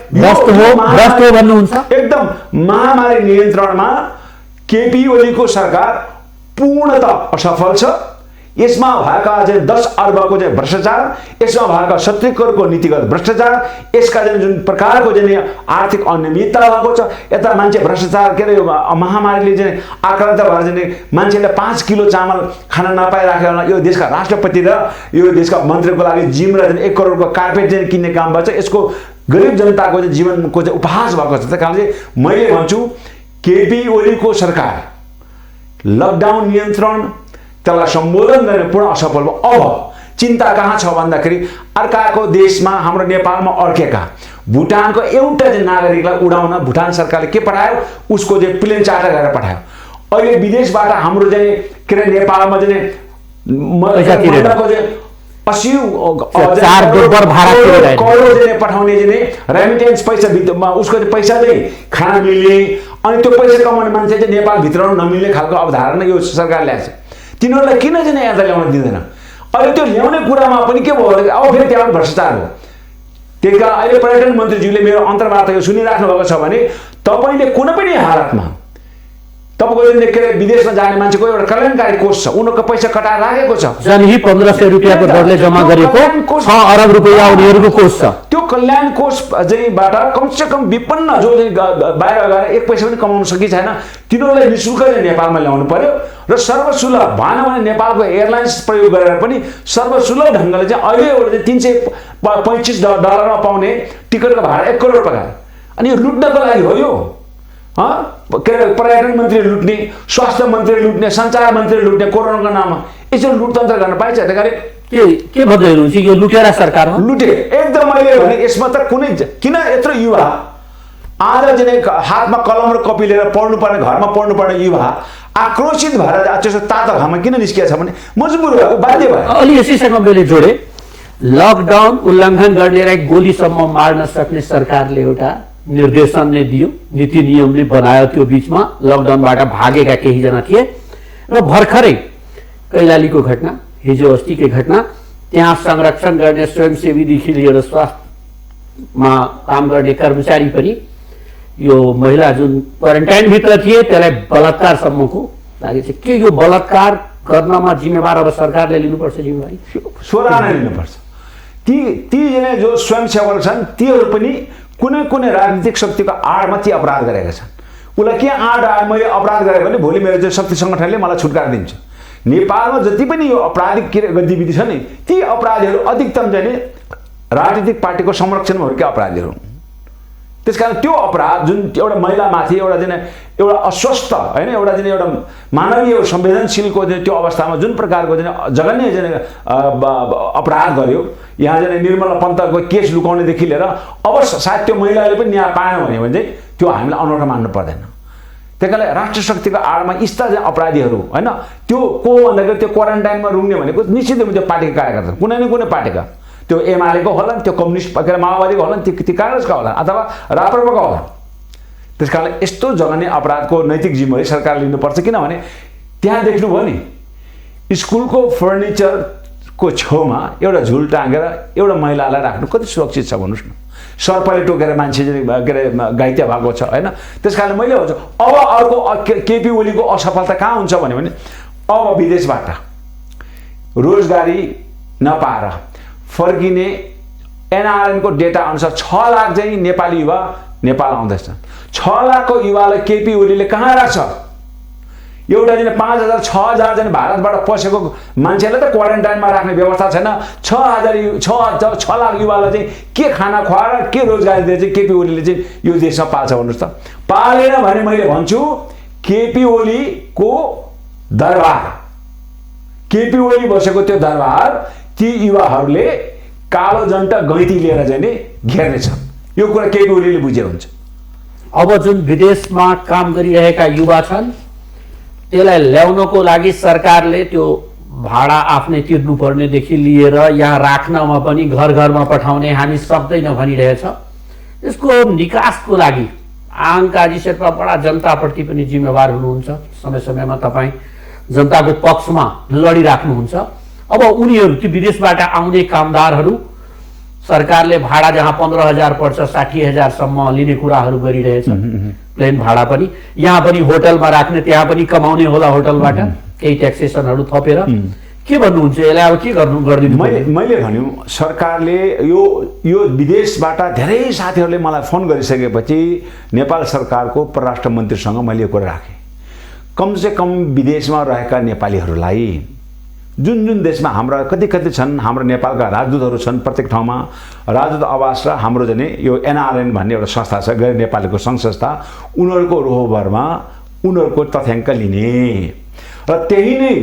भ्रष्ट हो भन्नुहुन्छ? एकदम महामारी नियन्त्रणमा केपी ओलीको सरकार पूर्णतः असफल छ। यसमा भएका चाहिँ 10 अर्बको चाहिँ भ्रष्टाचार, यसमा भएका 70 करोडको नीतिगत भ्रष्टाचार, यसका चाहिँ जुन प्रकारको चाहिँ आर्थिक अनियमितता भएको छ, यता मान्छे भ्रष्टाचार के अरे महामारीले चाहिँ आक्रान्त भएर चाहिँ मान्छेले 5 किलो चामल खान नपाइराखेर यो देशका राष्ट्रपति र यो देशका मन्त्रीको लागि जिम र 1 करोडको कार्पेट चाहिँ किन्ने काम भएछ। यसको गरिब जनताको चाहिँ जीवनको चाहिँ उपहास भएको छ। त्यस कारण चाहिँ मैले भन्छु केपी ओलीको सरकार लकडाउन नियन्त्रण त्यसलाई सम्बोधन गर्ने पूर्ण असफल भयो। अब चिन्ता कहाँ छ भन्दाखेरि अर्काको देशमा हाम्रो नेपालमा अड्केका भुटानको एउटा चाहिँ नागरिकलाई उडाउन भुटान सरकारले के पठायो? उसको चाहिँ प्लेन चार्टर गरेर पठायो। अहिले विदेशबाट हाम्रो चाहिँ के अरे नेपालमा चाहिँ 80 करोड पठाउने रेमिटेन्स पैसा उसको पैसा चाहिँ खान मिल्ने अनि त्यो पैसा कमाउने मान्छे चाहिँ नेपाल भित्राउन नमिल्ने खालको अवधारणा यो सरकारले ल्याएको छ। तिनीहरूलाई किन चाहिँ यहाँ ल्याउन दिँदैन? अहिले त्यो ल्याउने कुरामा पनि के भयो भने अब फेरि त्यहाँ भ्रष्टाचार हो। त्यही कारण अहिले पर्यटन मन्त्रीज्यूले मेरो अन्तर्वार्ता यो सुनिराख्नु भएको छ भने तपाईँले कुनै पनि हालतमा तपाईँको के अरे विदेशमा जाने मान्छेको एउटा कल्याणकारी कोष छ, उनीहरूको पैसा कटाएर राखेको छ। जनही 1500 रुपियाँको दरले जम्मा गरेको 6 अरब रुपियाँ उनीहरूको कोष छ। त्यो कल्याण कोष चाहिँबाट कमसेकम विपन्न जो बाहिर गएर 1 पैसा पनि कमाउन सकी छैन तिनीहरूलाई निःशुल्क नेपालमा ल्याउनु पर्यो र सर्वसुलभ भएन भने नेपालको एयरलाइन्स प्रयोग गरेर पनि सर्वसुलभ ढङ्गले चाहिँ अहिले एउटा 335 डलरमा पाउने टिकटको भाडा 1 करोड पकायो। अनि यो लुट्नको लागि हो यो? के अरे पर्यटन मन्त्री लुट्ने, स्वास्थ्य मन्त्री लुट्ने, सञ्चार मन्त्री लुट्ने कोरोनाको नाममा यसरी लुटतन्त्र गर्न पाइन्छ? त्यही कारण के भन्दै हुनुहुन्छ? यो लुटेरा सरकार हो? लुटे एकदम। मैले भने यसमा त कुनै किन यत्रो युवा आज चाहिँ हातमा कलम र कपी लिएर पढ्नुपर्ने घरमा पढ्नुपर्ने युवा आक्रोशित भएर त्यसो तातो घाममा किन निस्किएको छ भने मजबुर भयो, बाध्य भयो। अलि यसैसँग मैले जोडे लकडाउन उल्लङ्घन गर्नेलाई गोलीसम्म मार्न सक्ने सरकारले एउटा निर्देशनले दियो, नीति नियमले बनायो। त्यो बीचमा लकडाउनबाट भागेका केहीजना थिए र भर्खरै कैलालीको घटना, हिजो अस्तिकै घटना, त्यहाँ संरक्षण गर्ने स्वयंसेवीदेखि लिएर स्वास्थ्यमा काम गर्ने कर्मचारी पनि यो महिला जुन क्वारेन्टाइनभित्र थिए त्यसलाई बलात्कारसम्मको लागि चाहिँ के यो बलात्कार गर्नमा जिम्मेवार अब सरकारले लिनुपर्छ जिम्मेवारी? स्वरा नै लिनुपर्छ। ती जो स्वयंसेवक छन् तीहरू पनि कुनै कुनै राजनीतिक शक्तिको आडमा ती अपराध गरेका छन्। उसलाई के आड मैले अपराध गरेँ भने भोलि मेरो चाहिँ शक्ति सङ्गठनले मलाई छुटकारा दिन्छ। नेपालमा जति पनि यो आपराधिक गतिविधि छ नि ती अपराधीहरू अधिकतम चाहिँ राजनीतिक पार्टीको संरक्षणमा हुर्केका अपराधीहरू हुन्। त्यसकारण त्यो अपराध जुन एउटा महिलामाथि एउटा अस्वस्थ होइन एउटा मानवीय संवेदनशीलको त्यो अवस्थामा जुन प्रकारको जघन्य अपराध गर्यो, यहाँ निर्मला पन्तको केस लुकाउनेदेखि लिएर अब सायद त्यो महिलाले पनि न्याय पाएन भने चाहिँ त्यो हामीलाई अनौठो मान्नु पर्दैन। त्यही कारणले राष्ट्र शक्तिको आडमा यस्ता अपराधीहरू होइन त्यो को भन्दाखेरि त्यो क्वारेन्टाइनमा रुङ्ने भनेको निश्चित त्यो पार्टीका कार्यकर्ता कुनै न कुनै पार्टीका, त्यो एमालेको होला, त्यो कम्युनिस्ट माओवादीको होला, त्यो काङ्ग्रेसका होला अथवा राप्रपाका होला। त्यस कारणले यस्तो जघन्य अपराधको नैतिक जिम्मेवारी सरकारले लिनुपर्छ। किनभने त्यहाँ देख्नुभयो नि स्कुलको फर्निचरको छेउमा एउटा झुल टाँगेर एउटा महिलालाई राख्नु कति सुरक्षित छ भन्नुहोस् न? सर्पले टोकेर मान्छे के अरे घाइते भएको छ होइन? त्यस कारणले मैले भन्छु अब अर्को केपी ओलीको असफलता कहाँ हुन्छ भने अब विदेशबाट रोजगारी नपाएर फर्किने एनआरएनको डेटा अनुसार 6 लाख चाहिँ नेपाली युवा नेपाल आउँदैछन्। 6 लाखको युवालाई केपी ओलीले कहाँ राख्छ? एउटा चाहिँ 5,000 6,000 चाहिँ भारतबाट पसेको मान्छेलाई त क्वारेन्टाइनमा राख्ने व्यवस्था छैन। 6 लाख युवालाई चाहिँ के खाना खुवाएर के रोजगारी दिएर चाहिँ केपी ओलीले चाहिँ यो देशमा पाल्छ भन्नुहोस् त? पालेन भने मैले भन्छु केपी ओलीको दरबार, केपी ओली बसेको त्यो दरबार ती युवाहरूले कालो जन्टा गैँती लिएर चाहिँ नि घेर्नेछ। यो कुरा केपी ओलीले बुझे हुन्छ। अब जुन विदेशमा काम गरिरहेका युवा छन् त्यसलाई ल्याउनको लागि सरकारले त्यो भाडा आफ्नै तिर्नुपर्नेदेखि लिएर यहाँ राख्नमा पनि घर घरमा पठाउने हामी सक्दैन भनिरहेछ। यसको निकासको लागि आङ्काजी शेर्पा बडा जनताप्रति पनि जिम्मेवार हुनुहुन्छ। समय समयमा तपाईँ जनताको पक्षमा लडिराख्नुहुन्छ। अब उनीहरू ती विदेशबाट आउने कामदारहरू सरकारले भाडा जहाँ 15,000 पर्छ 60,000सम्म लिने कुराहरू गरिरहेछ। प्लेन भाडा पनि यहाँ पनि होटलमा राख्ने, त्यहाँ पनि कमाउने होला होटलबाट केही ट्याक्सेसनहरू थपेर। के भन्नुहुन्छ यसलाई? अब के गरिदिनु? मैले भन्यो सरकारले यो विदेशबाट धेरै साथीहरूले मलाई फोन गरिसकेपछि नेपाल सरकारको परराष्ट्र मन्त्रीसँग मैले यो कुरा राखेँ। कमसेकम विदेशमा रहेका नेपालीहरूलाई जुन देशमा हाम्रा कति छन्, हाम्रो नेपालका राजदूतहरू छन् प्रत्येक ठाउँमा, राजदूत आवास र हाम्रो चाहिँ यो एनआरएन भन्ने एउटा संस्था छ, गैर नेपालीको सङ्घ संस्था, उनीहरूको रोहबरमा उनीहरूको तथ्याङ्क लिने र त्यही नै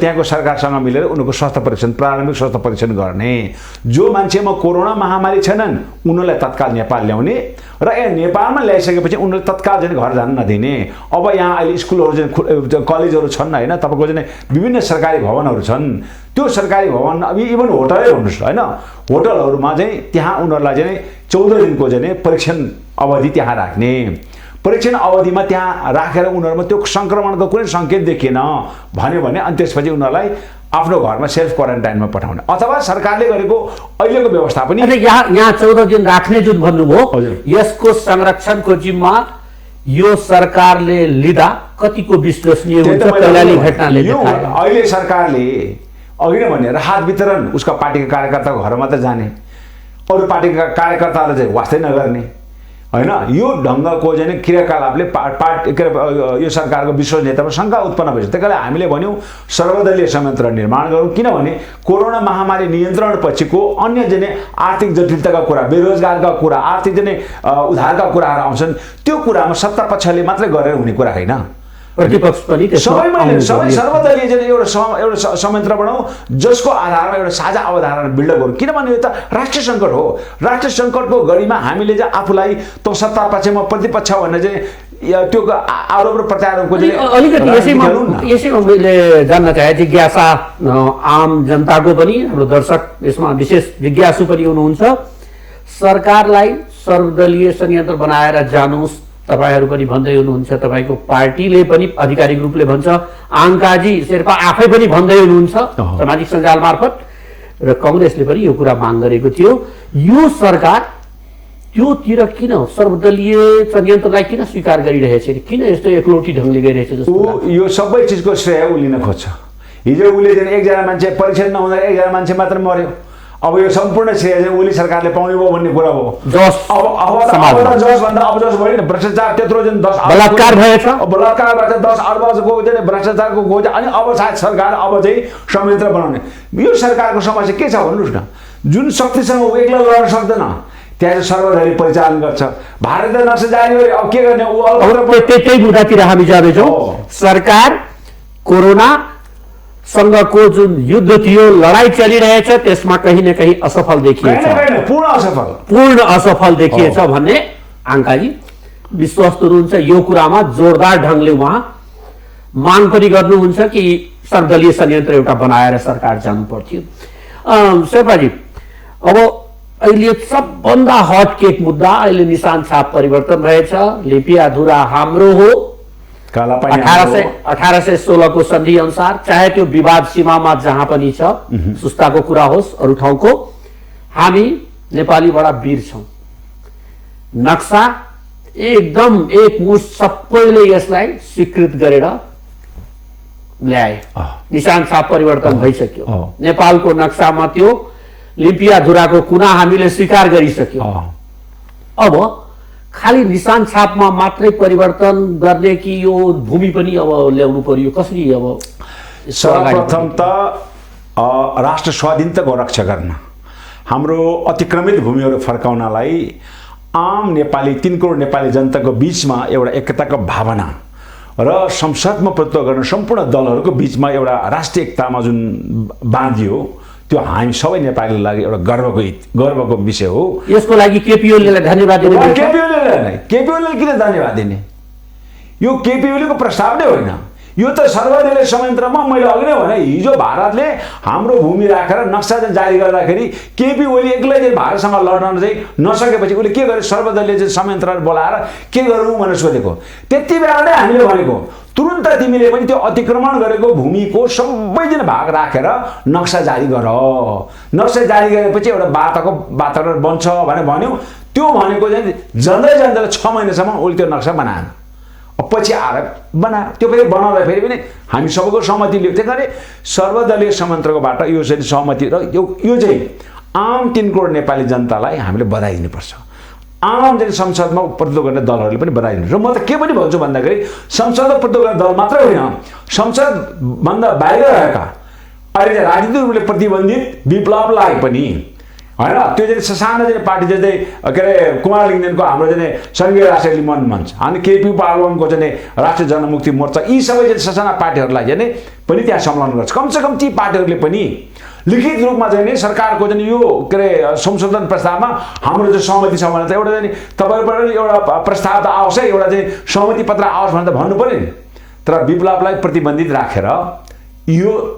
त्यहाँको सरकारसँग मिलेर उनीहरूको स्वास्थ्य परीक्षण, प्रारम्भिक स्वास्थ्य परीक्षण गर्ने। जो मान्छेमा कोरोना महामारी छैनन् उनीहरूलाई तत्काल नेपाल ल्याउने र नेपालमा ल्याइसकेपछि उनीहरूले तत्काल चाहिँ घर जान नदिने। अब यहाँ अहिले स्कुलहरू चाहिँ कलेजहरू छन् होइन, तपाईँको चाहिँ विभिन्न सरकारी भवनहरू छन्। त्यो सरकारी भवन अब इभन होटलै भन्नुहोस् होइन, होटलहरूमा चाहिँ त्यहाँ उनीहरूलाई चाहिँ 14 दिनको चाहिँ परीक्षण अवधि त्यहाँ राख्ने। परीक्षण अवधिमा त्यहाँ राखेर उनीहरूमा त्यो सङ्क्रमणको कुनै सङ्केत देखिएन भन्यो भने अनि त्यसपछि उनीहरूलाई आफ्नो घरमा सेल्फ क्वारेन्टाइनमा पठाउने अथवा सरकारले गरेको अहिलेको व्यवस्था पनि। यहाँ 14 दिन राख्ने जुन भन्नुभयो, यसको संरक्षणको जिम्मा यो सरकारले लिँदा कतिको विश्वसनीय हुन्छ? अहिले सरकारले अघि नै भने राहत वितरण उसका पार्टीका कार्यकर्ताको घरमा त जाने, अरू पार्टीका कार्यकर्ताहरूले चाहिँ वास्तै नगर्ने होइन। यो ढङ्गको चाहिँ क्रियाकलापले यो सरकारको विश्वसनीयतामा शङ्का उत्पन्न भएछ। त्यही कारण हामीले भन्यौँ सर्वदलीय संयन्त्र निर्माण गरौँ, किनभने कोरोना महामारी नियन्त्रण पछिको अन्य चाहिँ आर्थिक जटिलताका कुरा, बेरोजगारका कुरा, आर्थिक चाहिँ उधारका कुराहरू आउँछन्। त्यो कुरामा सत्ता पक्षले मात्रै गरेर हुने कुरा होइन, प्रतिपक्ष पनि सबै सर्वदलीय चाहिँ एउटा संयन्त्र बनाऊ जसको आधारमा एउटा साझा अवधारणा बिल्ड गरौँ। किनभने यो त राष्ट्रिय सङ्कट हो। राष्ट्रिय सङ्कटको घडीमा हामीले चाहिँ आफूलाई त सत्ता पक्षमा प्रतिपक्ष भन्ने चाहिँ त्यो आरोप र प्रत्यारोपको अलिकति यसैमा मैले जान्न चाहे जिज्ञासा आम जनताको पनि, हाम्रो दर्शक यसमा विशेष जिज्ञासु पनि हुनुहुन्छ। सरकारलाई सर्वदलीय संयन्त्र बनाएर जानुहोस् तपाईहरु पनि भन्दै हुनुहुन्छ, तपाईको पार्टीले पनि आधिकारिक रूपले भन्छ, आङ्काजी शेर्पा आफै पनि भन्दै हुनुहुन्छ सामाजिक सञ्जाल मार्फत, र कांग्रेसले पनि यो कुरा माग गरेको थियो। यो सरकार त्योतिर किन सर्वदलीय संयन्त्रलाई किन स्वीकार गरिरहेछ, किन यस्तो एकलौटी ढंगले गइरहेछ जस्तो? यो सबै चीजको श्रेय उ लिन खोज्छ। हिजो उले चाहिँ एकजना मान्छे परीक्षण नहुँदा एकजना मान्छे मात्र मर्यो, अब यो सम्पूर्ण श्रेय चाहिँ ओली सरकारले पाउने भयो भन्ने कुरा हो। जस अब जस भन्दा अब जस भयो नि, भ्रष्टाचार त्यत्रो जुन 10 बलात्कार भएछ, बलात्कार भएछ, 10 अर्बको चाहिँ भ्रष्टाचारको खोज, अनि अब सायद सरकार अब चाहिँ संयन्त्र बनाउने। यो सरकारको समस्या के छ भन्नुस् न, जुन शक्तिसँग एक्लै लड्न सक्दैन त्यहाँ सर्वदलीय परिचालन गर्छ। भारतले नक्सा जारी गरे, अब के गर्ने? त्यही मुद्दातिर हामी जाँदैछौँ। सरकार कोरोना सँगको जुन युद्ध थियो, लडाई चलिरहेछ, त्यसमा कहीं न कहीं असफल देखिएछ, पूर्ण असफल देखिएछ भन्ने आङ्काजी विश्वस्त हुनुहुन्छ। यो कुरामा जोरदार ढंगले उहाँ माग पनि गर्नुहुन्छ कि सर्वदलीय संयन्त्र एउटा बनाएर सरकार जानु पर्थ्यो। शेर्पाजी, अब अहिले सबभन्दा हट केक मुद्दा अहिले निशान छाप परिवर्तन भएछ। लिपि अधुरा हाम्रो हो, 1816 को सन्धि अनुसार, चाहे त्यो विवाद सीमामा जहाँ पनि छ, सुस्ताको कुरा होस् अरु ठाउँको, हामी नेपाली बडा वीर छौं। नक्सा एकदम एकमुष्ट सबैले यसलाई स्वीकृत गरेर ल्याए, निशान छाप परिवर्तन भइसक्यो। नेपालको नक्सामा त्यो लिपियाधुराको कुना हामीले स्वीकार गरिसक्यो। अब खाली निशान छापमा मात्रै परिवर्तन गर्ने कि यो भूमि पनि अब ल्याउनु पर्यो? कसरी अब? सर्वप्रथम त राष्ट्र स्वाधीनताको रक्षा गर्न, हाम्रो अतिक्रमित भूमिहरू फर्काउनलाई आम नेपाली 3 करोड नेपाली जनताको बीचमा एउटा एकताको भावना र संसदमा प्रतिनिधित्व गर्न सम्पूर्ण दलहरूको बीचमा एउटा राष्ट्रिय एकतामा जुन बाँधियो, त्यो हामी सबै नेपालीको लागि एउटा गर्वको विषय हो। यसको लागि केपी ओलीलाई धन्यवाद दिनु पर्छ। केपी ओलीले किन धन्यवाद दिने? यो केपी ओलीको प्रस्ताव नै होइन, यो त सर्वदलीय संयन्त्रमा मैले अघि नै भने हिजो भारतले हाम्रो भूमि राखेर नक्सा जारी गर्दाखेरि केपी ओली एक्लै चाहिँ भारतसँग लड्न चाहिँ नसकेपछि उसले के गर्यो, सर्वदलीय चाहिँ संयन्त्रहरू बोलाएर के गरौँ भनेर सोधेको। त्यति बेला नै हामीले भनेको तुरुन्त तिमीले पनि त्यो अतिक्रमण गरेको भूमिको सबैजना भाग राखेर नक्सा जारी गर। नक्सा जारी गरेपछि एउटा वार्ताको वातावरण बन्छ भनेर भन्यो। त्यो भनेको चाहिँ जाँदै 6 महिनासम्म उसले त्यो नक्सा बनाएन। पछि आएर बनायो। त्यो फेरि बनाउँदा फेरि पनि हामी सबैको सहमति लियो। त्यही कारण सर्वदलीय संयन्त्रकोबाट यो चाहिँ सहमति र यो चाहिँ आम 3 करोड नेपाली जनतालाई हामीले बधाई दिनुपर्छ। आम चाहिँ संसदमा प्रतिनिधित्व गर्ने दलहरूले पनि बधाई दिनु। र म त के पनि भन्छु भन्दाखेरि संसदमा प्रतिनिधित्व गर्ने दल मात्रै होइन, संसदभन्दा बाहिर रहेका अहिले चाहिँ राजनीतिक रूपले प्रतिबन्धित विप्लवलाई पनि होइन, त्यो चाहिँ सानो चाहिँ पार्टी जस्तै के अरे कुमार लिङ्गदेनको हाम्रो चाहिँ सङ्घीय राष्ट्रिय लिमन मञ्च अनि केपी पार्वनको चाहिँ राष्ट्रिय जनमुक्ति मोर्चा, यी सबै चाहिँ ससाना पार्टीहरूलाई चाहिँ पनि त्यहाँ संलग्न गर्छ। कमसेकम ती पार्टीहरूले पनि लिखित रूपमा चाहिँ नि सरकारको चाहिँ यो के अरे संशोधन प्रस्तावमा हाम्रो चाहिँ सहमति छ भने त एउटा चाहिँ तपाईँबाट एउटा प्रस्ताव त आओस् है, एउटा चाहिँ सहमति पत्र आओस् भनेर त भन्नु पऱ्यो नि। तर विप्लवलाई प्रतिबन्धित राखेर यो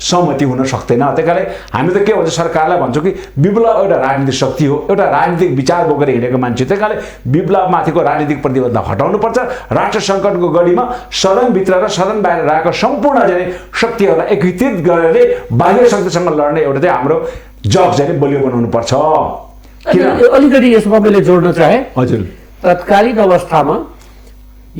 सहमति हुन सक्दैन। त्यही कारण हामी त के भन्छ, सरकारलाई भन्छौँ कि विप्लव एउटा राजनीतिक शक्ति हो, एउटा राजनीतिक विचार बोकेर हिँडेको मान्छे। त्यही कारण विप्लवमाथिको राजनीतिक प्रतिबद्धता हटाउनुपर्छ। राष्ट्र सङ्कटको गढीमा सदनभित्र र सदन बाहिर रहेको सम्पूर्ण चाहिँ शक्तिहरूलाई एकीकृत गरेर बाह्य शक्तिसँग लड्ने एउटा चाहिँ हाम्रो जग चाहिँ बलियो बनाउनुपर्छ। अलिकति यसमा मैले जोड्न चाहे। हजुर, तत्कालीन अवस्थामा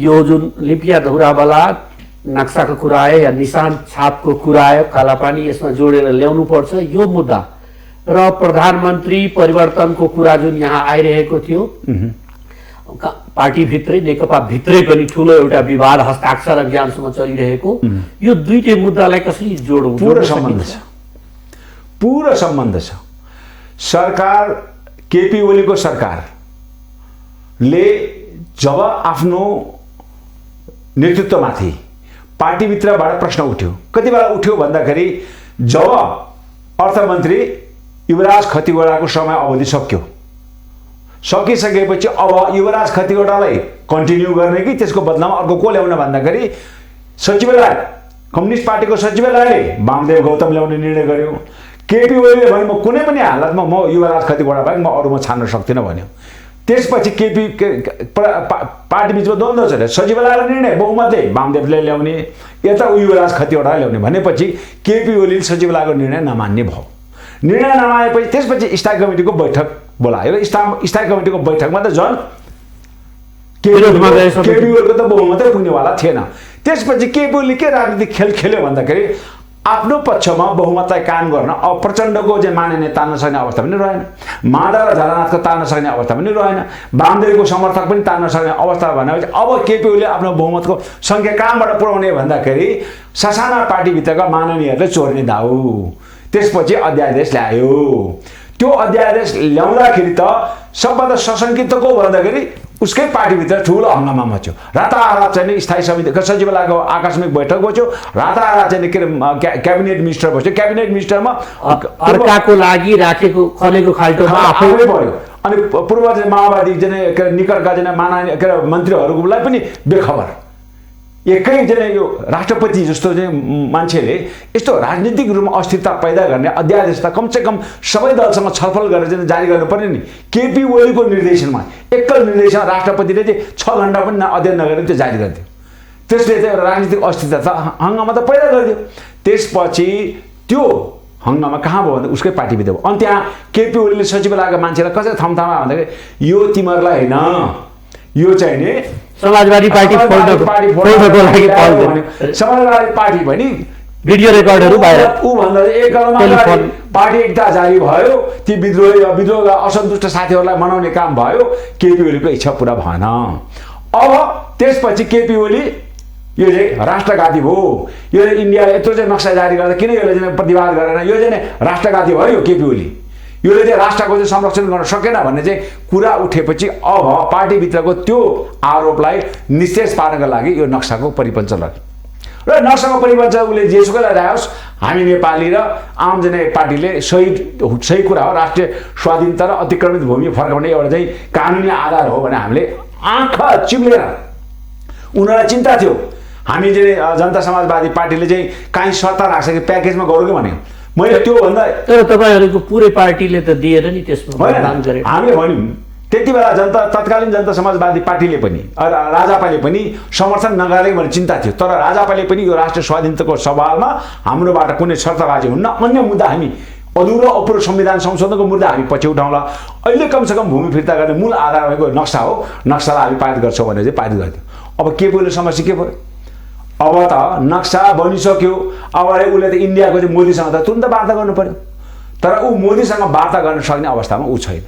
यो जुन लिपिया धौरावाला नक्साको कुरा आयो या निशान छापको कुरा आयो, कालापानी यसमा जोडेर ल्याउनु पर्छ यो मुद्दा र प्रधानमन्त्री परिवर्तनको कुरा जुन यहाँ आइरहेको थियो, पार्टीभित्रै नेकपा भित्रै पनि ठुलो एउटा विवाद हस्ताक्षर अभियानसम्म चलिरहेको, यो दुईटै मुद्दालाई कसरी जोडौँ? पुरो सम्बन्ध छ। सरकार केपी ओलीको सरकारले जब आफ्नो नेतृत्वमाथि पार्टीभित्रबाट प्रश्न उठ्यो, कति बेला उठ्यो भन्दाखेरि जब अर्थमन्त्री युवराज खतिवडाको समय अवधि सकिसकेपछि अब युवराज खतिवडालाई कन्टिन्यू गर्ने कि त्यसको बदलामा अर्को को ल्याउन भन्दाखेरि सचिवालय कम्युनिस्ट पार्टीको सचिवालयले वामदेव गौतम ल्याउने निर्णय गर्यो। केपी ओलीले भने म कुनै पनि हालतमा म युवराज खतिवडा बाहेक म अरूमा छान्न सक्दिनँ भन्यो। त्यसपछि केपी पार्टी बिचमा द्वन्द्व छ, सचिवालयको निर्णय बहुमतले वामदेवले ल्याउने, यता युवराज खतिवडा ल्याउने भनेपछि केपी ओलीले सचिवालयको निर्णय नमान्ने भयो। निर्णय नमानेपछि त्यसपछि स्थायी कमिटीको बैठक बोलायो र स्थायी कमिटीको बैठकमा त झन् केपी ओलीको त बहुमतै पुग्नेवाला थिएन। त्यसपछि केपी ओलीले के राजनीतिक खेल खेल्यो भन्दाखेरि आफ्नो पक्षमा बहुमतलाई कायम गर्न अब प्रचण्डको चाहिँ मानिने तान्न सक्ने अवस्था पनि रहेन, माधव र झलनाथको तान्न सक्ने अवस्था पनि रहेन, वामदेवको समर्थक पनि तान्न सक्ने अवस्था भनेपछि अब केपी ओलीले आफ्नो बहुमतको सङ्ख्या कहाँबाट पुर्याउने भन्दाखेरि ससाना पार्टीभित्रका माननीयहरूले चोर्ने दाउ। त्यसपछि अध्यादेश ल्यायो। त्यो अध्यादेश ल्याउँदाखेरि त सबभन्दा सशङ्कित त को भन्दाखेरि उसकै पार्टीभित्र ठुलो हङ्गामा मच्यो। रातारात चाहिँ स्थायी समितिको सचिवालयको आकस्मिक बैठक बस्यो, रातारात चाहिँ के अरे क्याबिनेट मिनिस्टर बस्यो। क्याबिनेट मिनिस्टरमा अर्काको लागि राखेको खनेको खाल्टोमा आफै पर्यो। अनि पूर्व चाहिँ माओवादी चाहिँ के अरे निकटका चाहिँ माननीय के अरे मन्त्रीहरूलाई पनि बेखबर। एकै चाहिँ यो राष्ट्रपति जस्तो चाहिँ मान्छेले यस्तो राजनीतिक रूपमा अस्थिरता पैदा गर्ने अध्यादेश त कमसेकम सबै दलसँग छलफल गरेर चाहिँ जारी गर्नु पर्ने नि। केपी ओलीको निर्देशनमा एकल निर्देशनमा राष्ट्रपतिले चाहिँ 6 घण्टा पनि अध्ययन नगरेर त्यो जारी गरिदियो। त्यसले चाहिँ एउटा राजनीतिक अस्थिरता हङ्गामा त पैदा गरिदियो। त्यसपछि त्यो हङ्गामा कहाँ भयो भन्दा उसकै पार्टीभित्र भयो। अनि त्यहाँ केपी ओलीले सचिवालयका मान्छेलाई कसरी थमथमा भन्दाखेरि यो तिमीहरूलाई होइन, यो चाहिँ नि समाजवादी पार्टी फोल्डको लागि समाजवादी पार्टी पनि भिडियो रेकर्डहरू बाहिर ऊ भन्दा एक पार्टी एकता जारी भयो। ती विद्रोह असन्तुष्ट साथीहरूलाई मनाउने काम भयो। केपी ओलीको इच्छा पुरा भएन। अब त्यसपछि केपी ओली यो चाहिँ राष्ट्रघाती भयो। यो इन्डियाले यत्रो चाहिँ नक्सा जारी गर्दा किन यसले चाहिँ प्रतिवाद गरेन, यो चाहिँ राष्ट्रघाती भयो यो केपी ओली। योले चाहिँ राष्ट्रको चाहिँ संरक्षण गर्न सकेन भन्ने चाहिँ कुरा उठेपछि अब पार्टीभित्रको त्यो आरोपलाई निस्तेज पार्नका लागि यो नक्साको परिपञ्च लग्यो। र नक्सामा पनि भन्छ उसले जेसुकैलाई रायोस् हामी नेपाली र आम जनता पार्टीले सही कुरा हो, राष्ट्रिय स्वाधीनता र अतिक्रमित भूमि फर्काउने एउटा चाहिँ कानुनी आधार हो भने हामीले आँखा चिम्लेर उनीहरूलाई चिन्ता थियो। हामी चाहिँ जनता समाजवादी पार्टीले चाहिँ काहीँ सत्ता राख्छ कि प्याकेजमा गरौँ कि भने मैले त्यो भन्दा तर तपाईँहरूको पुरै पार्टीले त दिएर नि त्यसमा मतदान गरे। हामीले भन्यौँ त्यति बेला तत्कालीन जनता समाजवादी पार्टीले पनि राजापाले पनि समर्थन नगरे भने चिन्ता थियो। तर राजापाले पनि यो राष्ट्रिय स्वाधीनताको सवालमा हाम्रोबाट कुनै शर्तबाजी हुन्न, अन्य मुद्दा हामी अधुरो अपुरो संविधान संशोधनको मुद्दा हामी पछि उठाउँला। अहिले कमसेकम भूमि फिर्ता गर्ने मूल आधार भएको नक्सा हो, नक्सालाई हामी पारित गर्छौँ भने चाहिँ पारित गर्थ्यौँ। अब के भयो समस्या के भयो? अब त नक्सा बनिसक्यो, अब उसले त इन्डियाको चाहिँ मोदीसँग त तुरन्त वार्ता गर्नु पर्यो। तर ऊ मोदीसँग वार्ता गर्न सक्ने अवस्थामा ऊ छैन।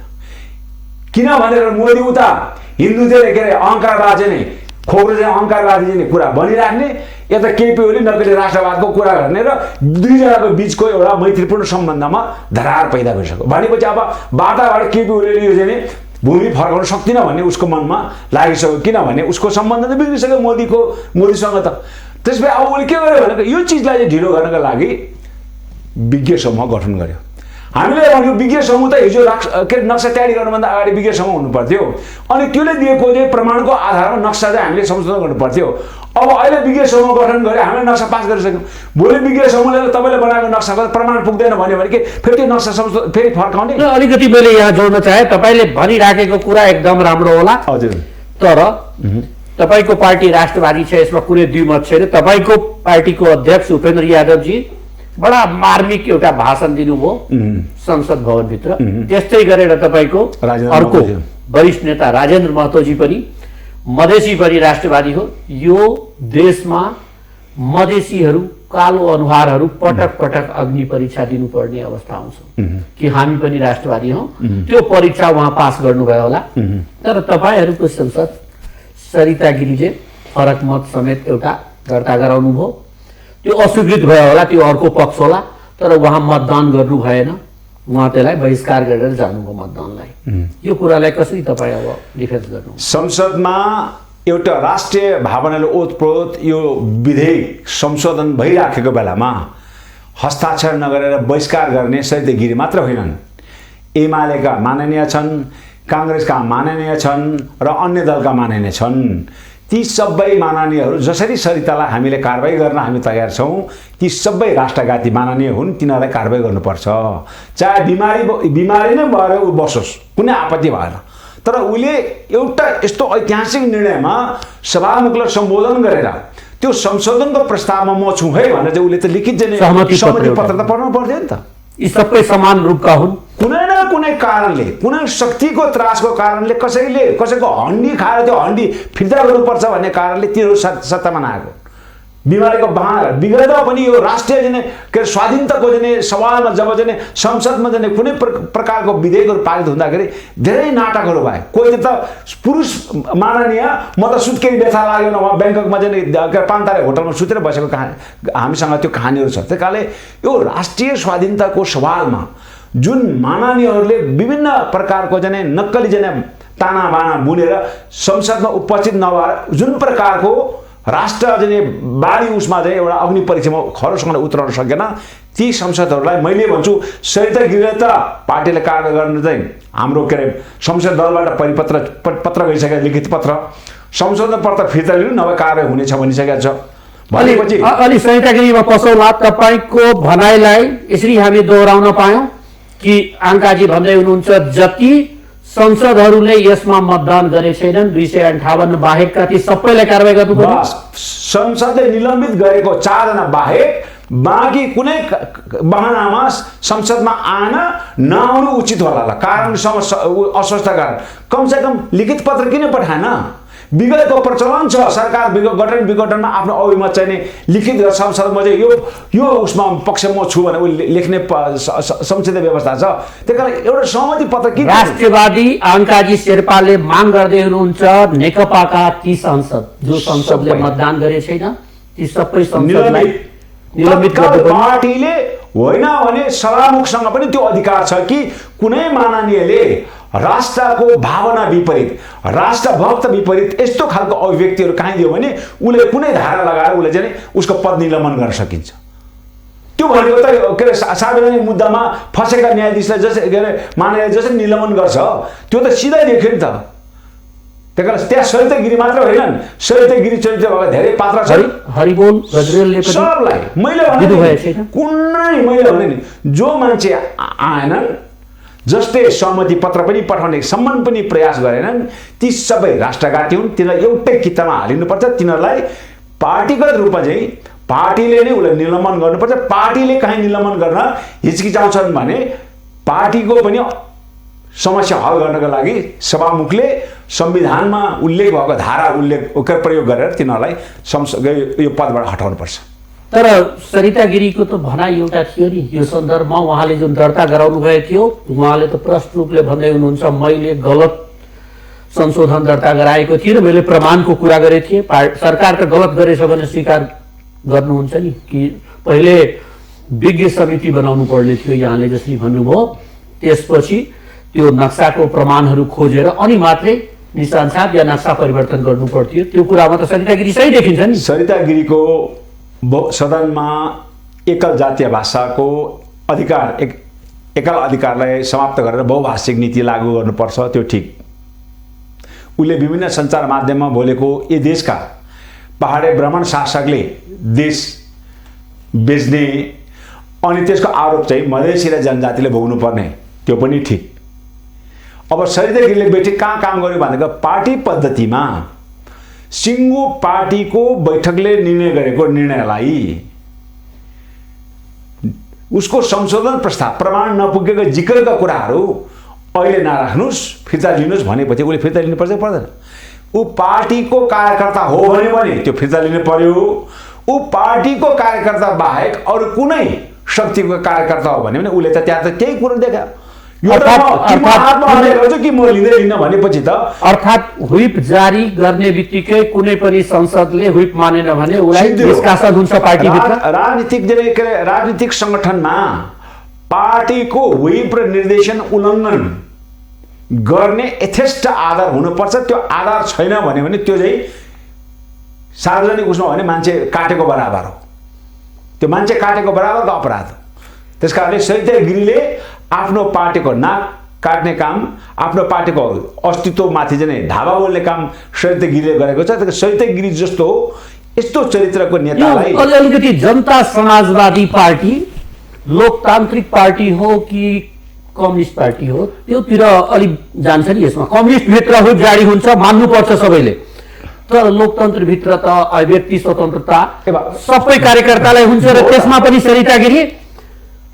किनभने मोदी उता हिन्दू चाहिँ के अरे अहङ्कारवादी नै खोक्रो चाहिँ अहङ्कारवादी चाहिँ कुरा बनिराख्ने, यता केपी ओली नक्कली राष्ट्रवादको कुरा गर्ने र दुईजनाको बिचको एउटा मैत्रीपूर्ण सम्बन्धमा धरार पैदा भइसक्यो। भनेपछि अब वार्ताबाट केपी ओलीले यो चाहिँ भूमि फर्काउन सक्दिनँ भन्ने उसको मनमा लागिसक्यो, किनभने उसको सम्बन्ध त बिग्रिसक्यो मोदीसँग त। त्यसपछि अब उसले के गर्यो भने यो चिजलाई चाहिँ ढिलो गर्नको लागि विज्ञ समूह गठन गर्यो। हामीले भन्यो विज्ञ समूह त हिजो के नक्सा तयारी गर्नुभन्दा अगाडि विज्ञ समूह हुनु पर्थ्यो, अनि त्यसले दिएको चाहिँ प्रमाणको आधारमा नक्सा चाहिँ हामीले संशोधन गर्नु पर्थ्यो। अब अहिले विज्ञ समूह गठन गरे, हामीले नक्सा पास गरिसक्यौँ। भोलि विज्ञ समूहले तपाईँले बनाएको नक्साको प्रमाण पुग्दैन भन्यो भने के फेरि त्यो नक्सा फेरि फर्काउने? अलिकति मैले यहाँ जोड्न चाहे, तपाईँले भनिराखेको कुरा एकदम राम्रो होला। हजुर, तर तपाईँको पार्टी राष्ट्रवादी छ, यसमा कुनै द्विमत छैन। तपाईँको पार्टीको अध्यक्ष उपेन्द्र यादवजी बडा मार्मिक एउटा भाषण दिनुभयो संसद भवनभित्र। त्यस्तै गरेर तपाईँको अर्को वरिष्ठ नेता राजेन्द्र महतोजी पनि मधेसी पनि राष्ट्रवादी हो। यो देशमा मधेसीहरू कालो अनुहारहरू पटक पटक अग्नि परीक्षा दिनुपर्ने अवस्था आउँछ कि हामी पनि राष्ट्रवादी हौँ। त्यो परीक्षा उहाँ पास गर्नुभयो होला। तर तपाईँहरूको संसद सरिता गिरीले फरक मत समेत एउटा दर्ता गराउनु भयो, त्यो अस्वीकृत भयो होला, त्यो अर्को पक्ष होला। तर उहाँ मतदान गर्नु भएन, उहाँ त्यसलाई बहिष्कार गरेर जानुभयो मतदानलाई। यो कुरालाई कसरी तपाईँ अब डिफेन्स गर्नु? संसदमा एउटा राष्ट्रिय भावनाले ओतप्रोत यो विधेयक संशोधन भइराखेको बेलामा हस्ताक्षर नगरेर बहिष्कार गर्ने सरिता गिरी मात्र होइनन्, एमालेका माननीय छन्, काङ्ग्रेसका माननीय छन् र अन्य दलका माननीय छन्। ती सबै माननीयहरू जसरी सरितालाई हामीले कारबाही गर्न हामी तयार छौँ, ती सबै राष्ट्रघाती माननीय हुन्, तिनीहरूलाई कारबाही गर्नुपर्छ। चाहे बिमारी नै भएर ऊ बसोस्, कुनै आपत्ति भएन। तर उसले एउटा यस्तो ऐतिहासिक निर्णयमा सभामुखलाई सम्बोधन गरेर त्यो संशोधनको प्रस्तावमा म छु है भनेर चाहिँ उसले त लिखित सहमति पत्र त पढ्नु पर्थ्यो नि त। यी सबै समान रूपका हुन्। कुनै न कुनै कारणले, कुनै शक्तिको त्रासको कारणले कसैको हड्डी खाएर त्यो हड्डी फिर्ता गर्नुपर्छ भन्ने कारणले तिनीहरू सत्तामा नआएको। बिमारीको बहाना बिग्रदा पनि यो राष्ट्रिय जाने के स्वाधीनताको जाने सवालमा जब जाने संसदमा जाने कुनै प्रकारको विधेयकहरू पारित हुँदाखेरि धेरै नाटकहरू भए। कोही त पुरुष माननीय म त सुत्केरी व्यथा लाग्यो न, उहाँ ब्याङ्ककमा जाने पान्तारे होटलमा सुतेर बसेको हामीसँग त्यो कहानीहरू छ। त्यस कारणले यो राष्ट्रिय स्वाधीनताको सवालमा जुन माननीयहरूले विभिन्न प्रकारको जाने नक्कली जाने ताना बाना बुनेर संसदमा उपस्थित नभएर जुन प्रकारको राष्ट्र जाने बारी उसमा चाहिँ एउटा अग्नि परीक्षामा खरोसँगले उत्रन सकेन, ती संसदहरूलाई मैले भन्छु सरिता गिरीले त पार्टीले कारबाही गर्न चाहिँ हाम्रो के अरे संसद दलबाट पत्र गइसकेको लिखित पत्र संशोधन पत्र फिर्ता लिनु नभए कारबाही हुनेछ भनिसकेको छ। भनेपछि अलि सरिता गिरीमा पसौला। तपाईँको भनाइलाई यसरी हामी दोहोऱ्याउन पायौँ कि आङ्काजी भन्दै हुनुहुन्छ जति संसदहरूले यसमा मतदान गरे छैनन् 258 बाहेकका ती सबैलाई कारबाही गर्नुपर्छ। संसदले निलम्बित गरेको 4 जना बाहेक बाँकी कुनै बहानामा संसदमा आन नआउनु उचित होला। कारण अस्वस्थ कारण कमसेकम लिखित पत्र किन पठाएन? विगतको प्रचलन छ, सरकार गठन विघटनमा आफ्नो अभिमत चाहिँ लिखित संसदमा चाहिँ यो उसमा पक्षमा छु भने लेख्ने संसदीय व्यवस्था छ। त्यही कारण एउटा सहमति पत्र किन? राष्ट्रवादी आङ्काजी शेर्पाले माग गर्दै हुनुहुन्छ नेकपाका ती सांसद जो संसदले मतदान गरे छैन ती सबै संसदलाई निलम्बित गर्नु। पार्टीले होइन भने सभामुखसँग पनि त्यो अधिकार छ कि कुनै माननीयले राष्ट्रको भावना विपरीत, राष्ट्रभक्त विपरीत यस्तो खालको अभिव्यक्तिहरू कहीँ दियो भने उसले कुनै धारा लगाएर उसले चाहिँ उसको पद निलम्बन गर्न सकिन्छ। त्यो भनेको त के अरे सार्वजनिक मुद्दामा फसेका न्यायाधीशलाई जसरी के अरे मानेर जसरी निलम्बन गर्छ त्यो त सिधै देख्यो नि त। त्यही कारण त्यहाँ सरिता गिरी मात्र होइनन्, सरिता गिरी चरित्र भएका धेरै पात्र छन्। हरिबोल गजरेलले पनि सबलाई मैले भने कुनै मैले भने नि जो मान्छे आएनन्, जसले सहमति पत्र पनि पठाउने सम्मान पनि प्रयास गरेनन्, ती सबै राष्ट्रघाती हुन्। तिनीहरूलाई एउटै किताबमा हालिनुपर्छ। तिनीहरूलाई पार्टीगत रूपमा चाहिँ पार्टीले नै उसलाई निलम्बन गर्नुपर्छ। पार्टीले कहीँ निलम्बन गर्न हिचकिचाउँछन् भने पार्टीको पनि समस्या हल गर्नको लागि सभामुखले संविधानमा उल्लेख भएको धारा प्रयोग गरेर तिनीहरूलाई यो पदबाट हटाउनुपर्छ। तर सरिता गिरीको त भनाइ एउटा थियो नि यो सन्दर्भमा, उहाँले जुन दर्ता गराउनु भएको थियो उहाँले त प्रष्ट रूपले भन्दै हुनुहुन्छ मैले गलत संशोधन दर्ता गराएको थिएँ र मैले प्रमाणको कुरा गरेको थिएँ। सरकार त गलत गरेछ भने स्वीकार गर्नुहुन्छ नि कि पहिले विज्ञ समिति बनाउनु पर्ने थियो यहाँले जसरी भन्नुभयो, त्यसपछि त्यो नक्साको प्रमाणहरू खोजेर अनि मात्रै निशानछाप या नक्सा परिवर्तन गर्नु पर्थ्यो। त्यो कुरामा त सरिता गिरी सही देखिन्छ नि। सरिता गिरीको सदनमा एकल जातीय भाषाको अधिकार एकल अधिकारलाई समाप्त गरेर बहुभाषिक नीति लागू गर्नुपर्छ, त्यो ठिक। उसले विभिन्न सञ्चार माध्यममा बोलेको यो देशका पहाडे ब्राह्मण शासकले देश बेच्ने अनि त्यसको आरोप चाहिँ मधेसी र जनजातिले भोग्नु पर्ने, त्यो पनि ठिक। अब सरिता गिरीले बेटी कहाँ काम गर्यो भनेको पार्टी पद्धतिमा सिङ्गो पार्टीको बैठकले निर्णय गरेको निर्णयलाई उसको संशोधन प्रस्ताव प्रमाण नपुगेको जिक्रका कुराहरू अहिले नराख्नुस्, फिर्ता लिनुहोस् भनेपछि उसले फिर्ता लिनुपर्छ पर्दैन। ऊ पार्टीको कार्यकर्ता हो भने पनि त्यो फिर्ता लिनु पर्यो। ऊ पार्टीको कार्यकर्ता बाहेक अरू कुनै शक्तिको कार्यकर्ता हो भने उसले त त्यहाँ त केही कुरो देखा भनेपछि त अर्थात् व्हिप जारी गर्ने बित्तिकै कुनै पनि संसदले व्हिप मानेन भने उसलाई निष्कासन हुन्छ पार्टीभित्र। राजनीतिक संगठनमा पार्टीको व्हिप र निर्देशन उल्लङ्घन गर्ने यथेष्ट आधार हुनुपर्छ। त्यो आधार छैन भने त्यो चाहिँ सार्वजनिक उसमा भने मान्छे काटेको बराबर हो, त्यो मान्छे काटेको बराबरको अपराध हो। त्यसकारणले सरिता गिरीले आफ्नो पार्टीको नाक काट्ने काम, आफ्नो पार्टीको अस्तित्वमाथि चाहिँ धावा बोल्ने काम सरिता गिरीले गरेको छ। सरिता गिरी जस्तो यस्तो चरित्रको नेतालाई अलिकति जनता समाजवादी पार्टी लोकतान्त्रिक पार्टी हो कि कम्युनिस्ट पार्टी हो त्योतिर अलि जान्छ नि। यसमा कम्युनिस्ट भित्र हो जारी हुन्छ मान्नुपर्छ सबैले, तर लोकतन्त्र भित्र त व्यक्ति स्वतन्त्रता सबै कार्यकर्तालाई हुन्छ र त्यसमा पनि सरिता गिरी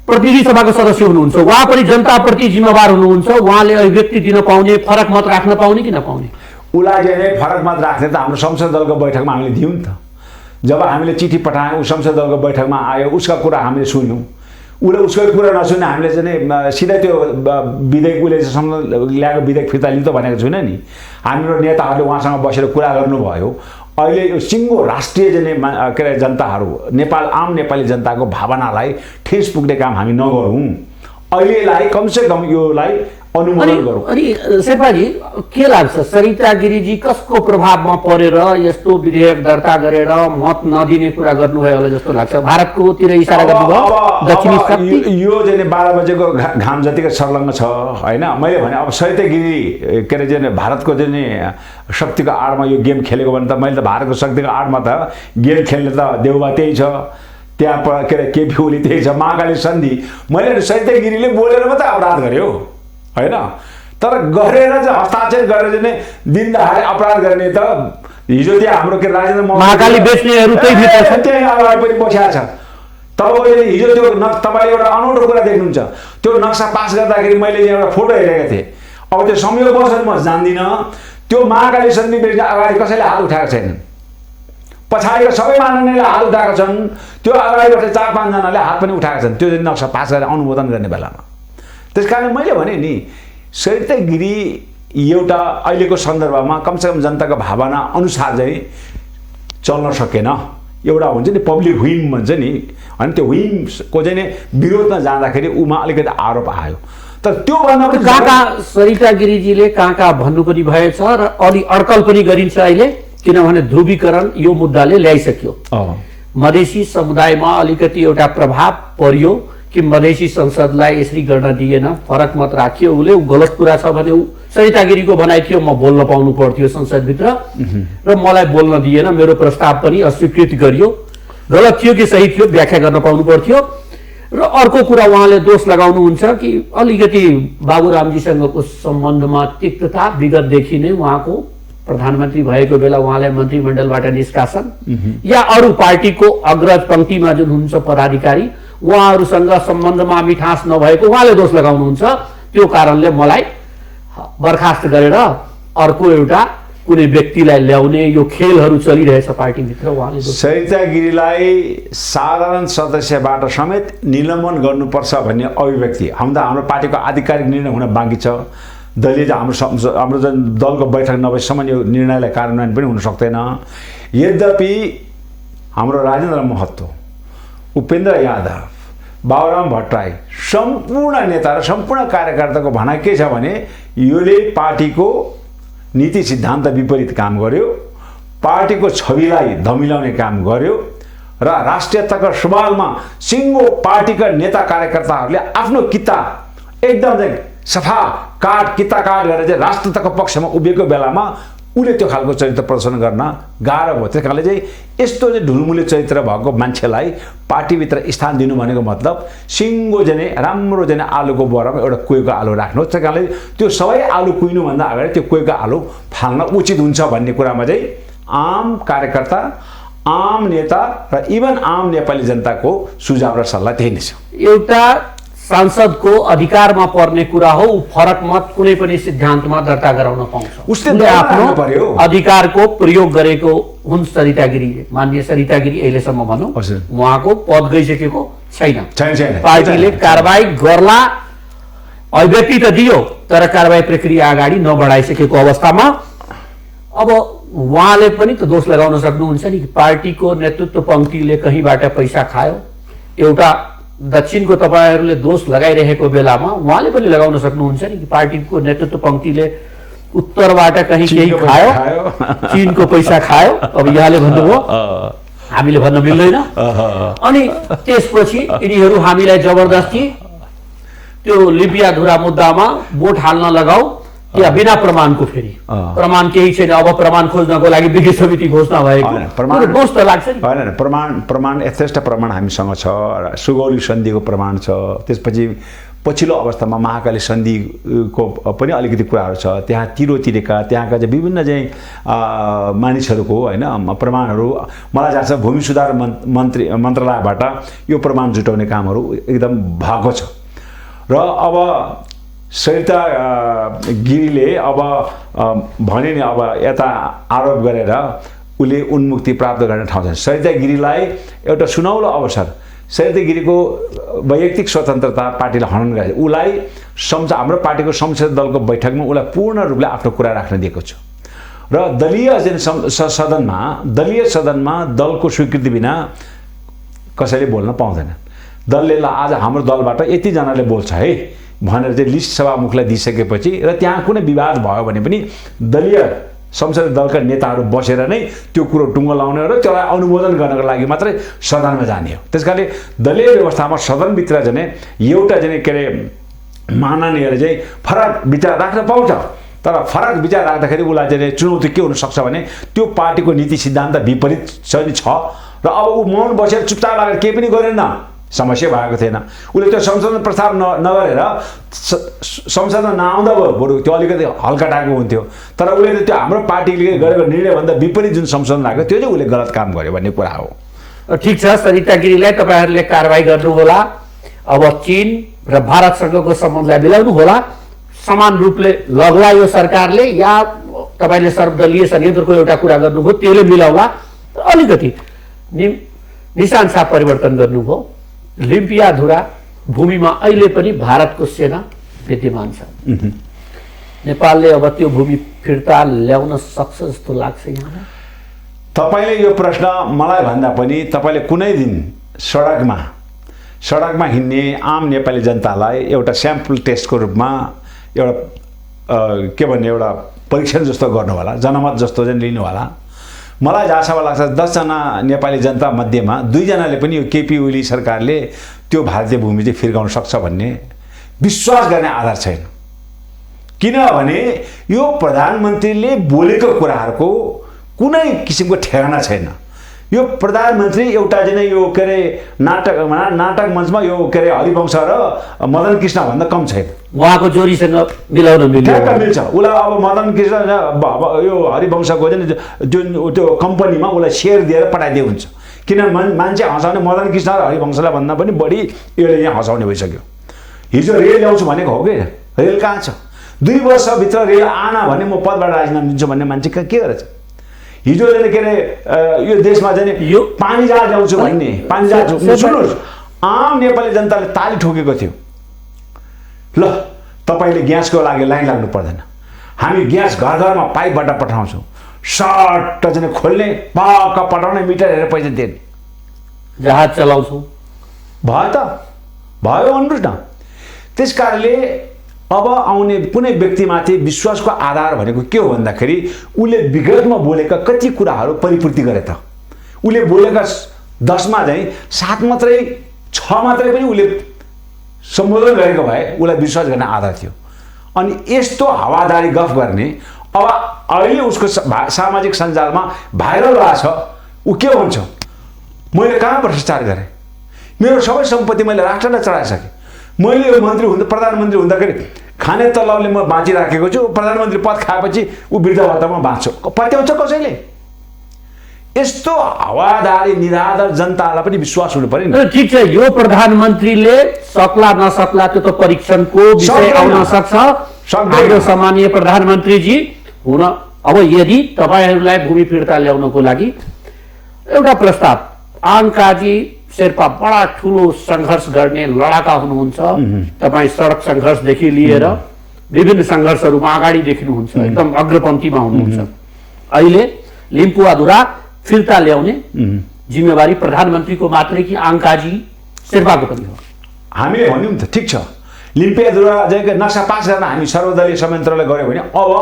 प्रतिनिधि सभाको सदस्य हुनुहुन्छ, उहाँ पनि जनताप्रति जिम्मेवार हुनुहुन्छ। उहाँले अभिव्यक्ति दिन पाउने, फरक मत राख्न पाउने कि नपाउने? उसलाई चाहिँ फरक मत राख्ने त हाम्रो संसद दलको बैठकमा हामीले दियौँ नि त। जब हामीले चिठी पठायौँ संसद दलको बैठकमा आयो, उसका कुरा हामीले सुन्यौँ। उसले उसकै कुरा नसुने हामीले चाहिँ सिधै त्यो विधेयक उसले ल्याएको विधेयक फिर्ता लिन्छ भनेको छैन नि। हाम्रो नेताहरूले उहाँसँग बसेर कुरा गर्नुभयो। अहिले यो सिङ्गो राष्ट्रिय के अरे जनताहरू नेपाल आम नेपाली जनताको भावनालाई ठेस पुग्ने काम हामी नगरौँ। अहिलेलाई कमसेकम योलाई अनुमोदन गरौँ। अनि शेर्पाजी के लाग्छ सरिता गिरीजी कसको प्रभावमा परेर यस्तो विधेयक दर्ता गरेर मत नदिने कुरा गर्नुभयो होला जस्तो लाग्छ? भारतकोतिर इसारा गर्नुभयो, दक्षिणी शक्ति यो चाहिँ 12 बजेको घाम जतिको सर्लङ्ग छ हैन। मैले भने अब सरिता गिरी के अरे चाहिँ भारतको चाहिँ शक्तिको आडमा यो गेम खेलेको भने त मैले त भारतको शक्तिको आडमा त गेम खेल्ने त देउबा त्यही छ, त्यहाँ के अरे केपी ओली त्यही छ, महाकाली सन्धि। मैले सरिता गिरीले बोलेर मात्रै अपराध गर्यो हैन, तर गरेर चाहिँ हस्ताक्षर गरेर चाहिँ दिन दहाडे अपराध गर्ने त हिजो त्यहाँ हाम्रो के राजेन्द्र महाकाली बेच्नेहरू त्यही अगाडि पनि बसिरहेको छ। तपाईँले हिजो त्यो तपाईँले एउटा अनौठो कुरा देख्नुहुन्छ। त्यो नक्सा पास गर्दाखेरि मैले एउटा फोटो हेरेको थिएँ। अब त्यो संयोगवश म जान्दिनँ, त्यो महाकाली सन्धि बेच्ने अगाडि कसैले हात उठाएको छैनन्। पछाडिको सबै माननीयले हात उठाएका छन्, त्यो अगाडिबाट 4-5 जनाले हात पनि उठाएका छन् त्यो नक्सा पास गरेर अनुमोदन गर्ने बेलामा। त्यसकारण मैले भने नि सरिता गिरी एउटा अहिलेको सन्दर्भमा कमसेकम जनताको भावना अनुसार चाहिँ चल्न सकेन। एउटा हुन्छ नि पब्लिक व्हिम भन्छ नि, अनि त्यो व्हिमको चाहिँ नि विरोधमा जाँदाखेरि उमा अलिकति आरोप आयो। तर त्यो भन्दा पनि कहाँ कहाँ सरिता गिरिजीले कहाँ भन्नु पनि भएछ र अलि अड्कल पनि गरिन्छ अहिले, किनभने ध्रुवीकरण यो मुद्दाले ल्याइसक्यो। मधेसी समुदायमा अलिकति एउटा प्रभाव पर्यो कि मधेसी संसदलाई यसरी गर्न दिएन, फरक मत राखियो, उसले गलत कुरा छ भने सरिता गिरीको भनाइ थियो म बोल्न पाउनु पर्थ्यो संसदभित्र र मलाई बोल्न दिएन, मेरो प्रस्ताव पनि अस्वीकृत गरियो, गलत थियो कि सही थियो व्याख्या गर्न पाउनु पर्थ्यो। र अर्को कुरा उहाँले दोष लगाउनुहुन्छ कि अलिकति बाबुरामजीसँगको सम्बन्धमा तिक्तता विगतदेखि नै, उहाँको प्रधानमन्त्री भएको बेला उहाँलाई मन्त्रीमण्डलबाट निष्कासन या अरू पार्टीको अग्रज पंक्तिमा जुन हुन्छ पदाधिकारी उहाँहरूसँग सम्बन्धमा मिठास नभएको उहाँले दोष लगाउनुहुन्छ। त्यो कारणले मलाई बर्खास्त गरेर अर्को एउटा कुनै व्यक्तिलाई ल्याउने यो खेलहरू चलिरहेछ पार्टीभित्र, उहाँले सरिता गिरीलाई साधारण सदस्यबाट समेत निलम्बन गर्नुपर्छ भन्ने अभिव्यक्ति हाम्रो पार्टीको आधिकारिक निर्णय हुन बाँकी छ। दलीय हाम्रो जुन दलको बैठक नभएसम्म यो निर्णयलाई कार्यान्वयन पनि हुन सक्दैन। यद्यपि हाम्रो राजेन्द्र महतो, उपेन्द्र यादव, बाबुराम भट्टराई सम्पूर्ण नेता र सम्पूर्ण कार्यकर्ताको भनाइ के छ भने योले पार्टीको नीति सिद्धान्त विपरीत काम गर्यो, पार्टीको छविलाई धमिलाउने काम गर्यो र राष्ट्रियताको सवालमा सिङ्गो पार्टीका नेता कार्यकर्ताहरूले आफ्नो किता एकदम सफा किता काट गरेर चाहिँ राष्ट्रियताको पक्षमा उभिएको बेलामा उसले त्यो खालको चरित्र प्रदर्शन गर्न गाह्रो भयो। त्यस कारणले चाहिँ यस्तो चाहिँ ढुलमुले चरित्र भएको मान्छेलाई पार्टीभित्र स्थान दिनु भनेको मतलब सिङ्गो जने राम्रो जने आलुको बोरामा एउटा कुहेको आलु राख्नु। त्यस कारणले त्यो सबै आलु कुहिनुभन्दा अगाडि त्यो कुहेको आलु फाल्न उचित हुन्छ भन्ने कुरामा चाहिँ आम कार्यकर्ता, आम नेता र इभन आम नेपाली जनताको सुझाव र सल्लाह त्यही नै छ। एउटा सांसदको अधिकारमा पर्ने कुरा हो, फरक मत कुनै पनि सिद्धान्तमा दर्ता गराउन पाउँछ। उसले आफ्नो अधिकारको प्रयोग गरेको हुन् सरिता गिरीले। माननीय सरिता गिरी अहिलेसम्म भनौँ उहाँको पद गइसकेको छैन, पार्टीले कारबाही गर्ला, अभिव्यक्ति त दियो तर कारबाही प्रक्रिया अगाडि नबढाइसकेको अवस्थामा अब उहाँले पनि त दोष लगाउन सक्नुहुन्छ नि। पार्टीको नेतृत्व पंक्तिले कहीँबाट पैसा खायो, एउटा दक्षिणको तपाईहरूले दोष लगाइरहेको बेलामा उहाँले पनि लगाउन सक्नुहुन्छ नि कि पार्टीको नेतृत्व पंक्तिले उत्तरबाट कहीँ केही खायो, चीनको पैसा खायो। अब यहाँले भन्नुभयो, हामीले भन्न मिल्दैन। अनि त्यसपछि यिनीहरू हामीलाई जबरजस्ती त्यो लिबियाधुरा मुद्दामा भोट हाल्न लगाऊ, या बिना प्रमाणको फेरि प्रमाण केही छैन, अब प्रमाण खोज्नको लागि विधि समिति घोषणा भएको दोष त लाग्छ नि। होइन, प्रमाण यथेष्ट प्रमाण हामीसँग छ, सुगौली सन्धिको प्रमाण छ। त्यसपछि पछिल्लो अवस्थामा महाकाली सन्धिको पनि अलिकति कुराहरू छ, त्यहाँ तिरेका त्यहाँका चाहिँ विभिन्न चाहिँ मानिसहरूको होइन प्रमाणहरू मलाई लाग्छ भूमि सुधार मन्त्रालयबाट यो प्रमाण जुटाउने कामहरू एकदम भएको छ। र अब सरिता गिरीले अब भने नि अब यता आरोप गरेर उसले उन्मुक्ति प्राप्त गर्ने ठाउँ छैन। सरिता गिरीलाई एउटा सुनौलो अवसर, सरिता गिरीको वैयक्तिक स्वतन्त्रता पार्टीले हनन गरेको, उसलाई हाम्रो पार्टीको संसदीय दलको बैठकमा उसलाई पूर्ण रूपले आफ्नो कुरा राख्न दिएको छ र दलीय सदनमा दलको स्वीकृति बिना कसैले बोल्न पाउँदैन। दलले आज हाम्रो दलबाट यतिजनाले बोल्छ है भनेर चाहिँ लिस्ट सभामुखलाई दिइसकेपछि र त्यहाँ कुनै विवाद भयो भने पनि दलीय संसदीय दलका नेताहरू बसेर नै त्यो कुरो टुङ्गो लाउने र त्यसलाई अनुमोदन गर्नको लागि मात्रै सदनमा जाने हो। त्यसकारणले दलीय व्यवस्थामा सदनभित्र चाहिँ एउटा चाहिँ के अरे माननीयले चाहिँ फरक विचार राख्न पाउँछ, तर फरक विचार राख्दाखेरि उसलाई चाहिँ चुनौती के हुनसक्छ भने त्यो पार्टीको नीति सिद्धान्त विपरीत चाहिँ छ र अब ऊ मौन बसेर चुपचाप लागेर केही पनि गरेन, समस्या भएको थिएन। उसले त्यो संसदमा प्रस्ताव नगरेर संसदमा नआउँदा भयो, बरु त्यो अलिकति हल्का टाको हुन्थ्यो। तर उसले त्यो हाम्रो पार्टीले गरेको निर्णयभन्दा विपरीत जुन संशोधन लाग्यो त्यो चाहिँ उसले गलत काम गर्यो भन्ने कुरा हो। ठिक छ, सरिता गिरीलाई तपाईँहरूले कारबाही गर्नु होला। अब चीन र भारतसँगको सम्बन्धलाई मिलाउनु होला, समान रूपले लग्ला यो सरकारले, या तपाईँले सर्वदलीय संयन्त्रको एउटा कुरा गर्नुभयो त्यसले मिलाउला, अलिकति निशान छाप परिवर्तन गर्नुभयो। लिबियाधुरा भूमिमा अहिले पनि भारतको सेना विद्यमान छ। नेपालले अब त्यो भूमि फिर्ता ल्याउन सक्छ जस्तो लाग्छ यहाँलाई? तपाईँले यो प्रश्न मलाई भन्दा पनि तपाईँले कुनै दिन सडकमा सडकमा हिँड्ने आम नेपाली जनतालाई एउटा स्याम्पल टेस्टको रूपमा एउटा के भन्ने एउटा परीक्षण जस्तो गर्नु होला, जनमत जस्तो चाहिँ लिनु होला। मलाई जहाँसम्म लाग्छ 10 जना नेपाली जनता मध्येमा 2 जनाले पनि यो केपी ओली सरकारले त्यो भारतीय भूमि चाहिँ फिर्काउन सक्छ भन्ने विश्वास गर्ने आधार छैन। किनभने यो प्रधानमन्त्रीले बोलेको कुराहरूको कुनै किसिमको ठेगाना छैन। यो प्रधानमन्त्री एउटा चाहिँ यो के अरे नाटक मञ्चमा यो के अरे हरिवंश र मदन कृष्ण भन्दा कम छैन। उहाँको जोडीसँग मिलाउन मिल्छ। उसलाई अब मदन कृष्ण यो हरिवंशको चाहिँ जुन त्यो कम्पनीमा उसलाई सेयर दिएर पठाइदिए हुन्छ। किनभने मान्छे हँसाउने मदन कृष्ण र हरिवंशलाई भन्दा पनि बढी यसले यहाँ हँसाउने भइसक्यो। हिजो रेल ल्याउँछु भनेको हो कि रेल कहाँ छ? 2 वर्षभित्र रेल आन भने म पदबाट राजीनामा दिन्छु भन्ने मान्छे के गरेछ? हिजो के अरे यो देशमा चाहिँ यो पानी जहाज ल्याउँछु भन्ने पानी जहाज सुन्नुहोस्, आम नेपाली जनताले ताली ठोकेको थियो। ल तपाईँले ग्यासको लागि लाइन लाग्नु पर्दैन, हामी ग्यास घर घरमा पाइपबाट पठाउँछौँ, सर्ट चाहिँ खोल्ने पक्क पठाउने मिटर हेरेर पैसा दिने, जहाज चलाउँछौँ भयो भन्नुहोस् न। त्यस कारणले अब आउने कुनै व्यक्तिमाथि विश्वासको आधार भनेको के हो भन्दाखेरि उसले विगतमा बोलेका कति कुराहरू परिपूर्ति गरे त। उसले बोलेका 10 मा चाहिँ 7 मात्रै 6 मात्रै पनि उसले सम्बोधन गरेको भए उसलाई विश्वास गर्ने आधार थियो। अनि यस्तो हावादारी गफ गर्ने अब अहिले उसको सामाजिक सञ्जालमा भाइरल भएको छ। ऊ के भन्छ? मैले कहाँ भ्रष्टाचार गरेँ, मेरो सबै सम्पत्ति मैले राष्ट्रलाई चढाइसकेँ, मैले यो प्रधानमन्त्री हुँदाखेरि खाने तलबले म बाँचिराखेको छु, प्रधानमन्त्री पद खाएपछि ऊ वृद्धावस्थामा बाँच्छु पत्याउँछ कसैले? यस्तो हावादारी निराधार जनतालाई पनि विश्वास हुनु पर्यो नि। ठिक छ, यो प्रधानमन्त्रीले सक्ला नसक्ला त्यो त परीक्षणको विषय आउन सक्छ। हाम्रो सम्माननीय प्रधानमन्त्रीजी हुन अब यदि तपाईहरूलाई भूमि फिर्ता ल्याउनको लागि एउटा प्रस्ताव, आङ्काजी शेर्पा बडा ठुलो सङ्घर्ष गर्ने लडाका हुनुहुन्छ। तपाईँ सडक सङ्घर्षदेखि लिएर विभिन्न सङ्घर्षहरूमा अगाडि देखिनुहुन्छ, एकदम अग्रपन्थीमा हुनुहुन्छ। अहिले लिम्पुवाधुरा फिर्ता ल्याउने जिम्मेवारी प्रधानमन्त्रीको मात्रै कि आङ्काजी शेर्पाको पनि हो? हामीले भन्यौँ त ठिक छ, लिम्पुवाधुरा चाहिँ नक्सा पास गर्न हामी सर्वदलीय संयन्त्रलाई गऱ्यौँ भने अब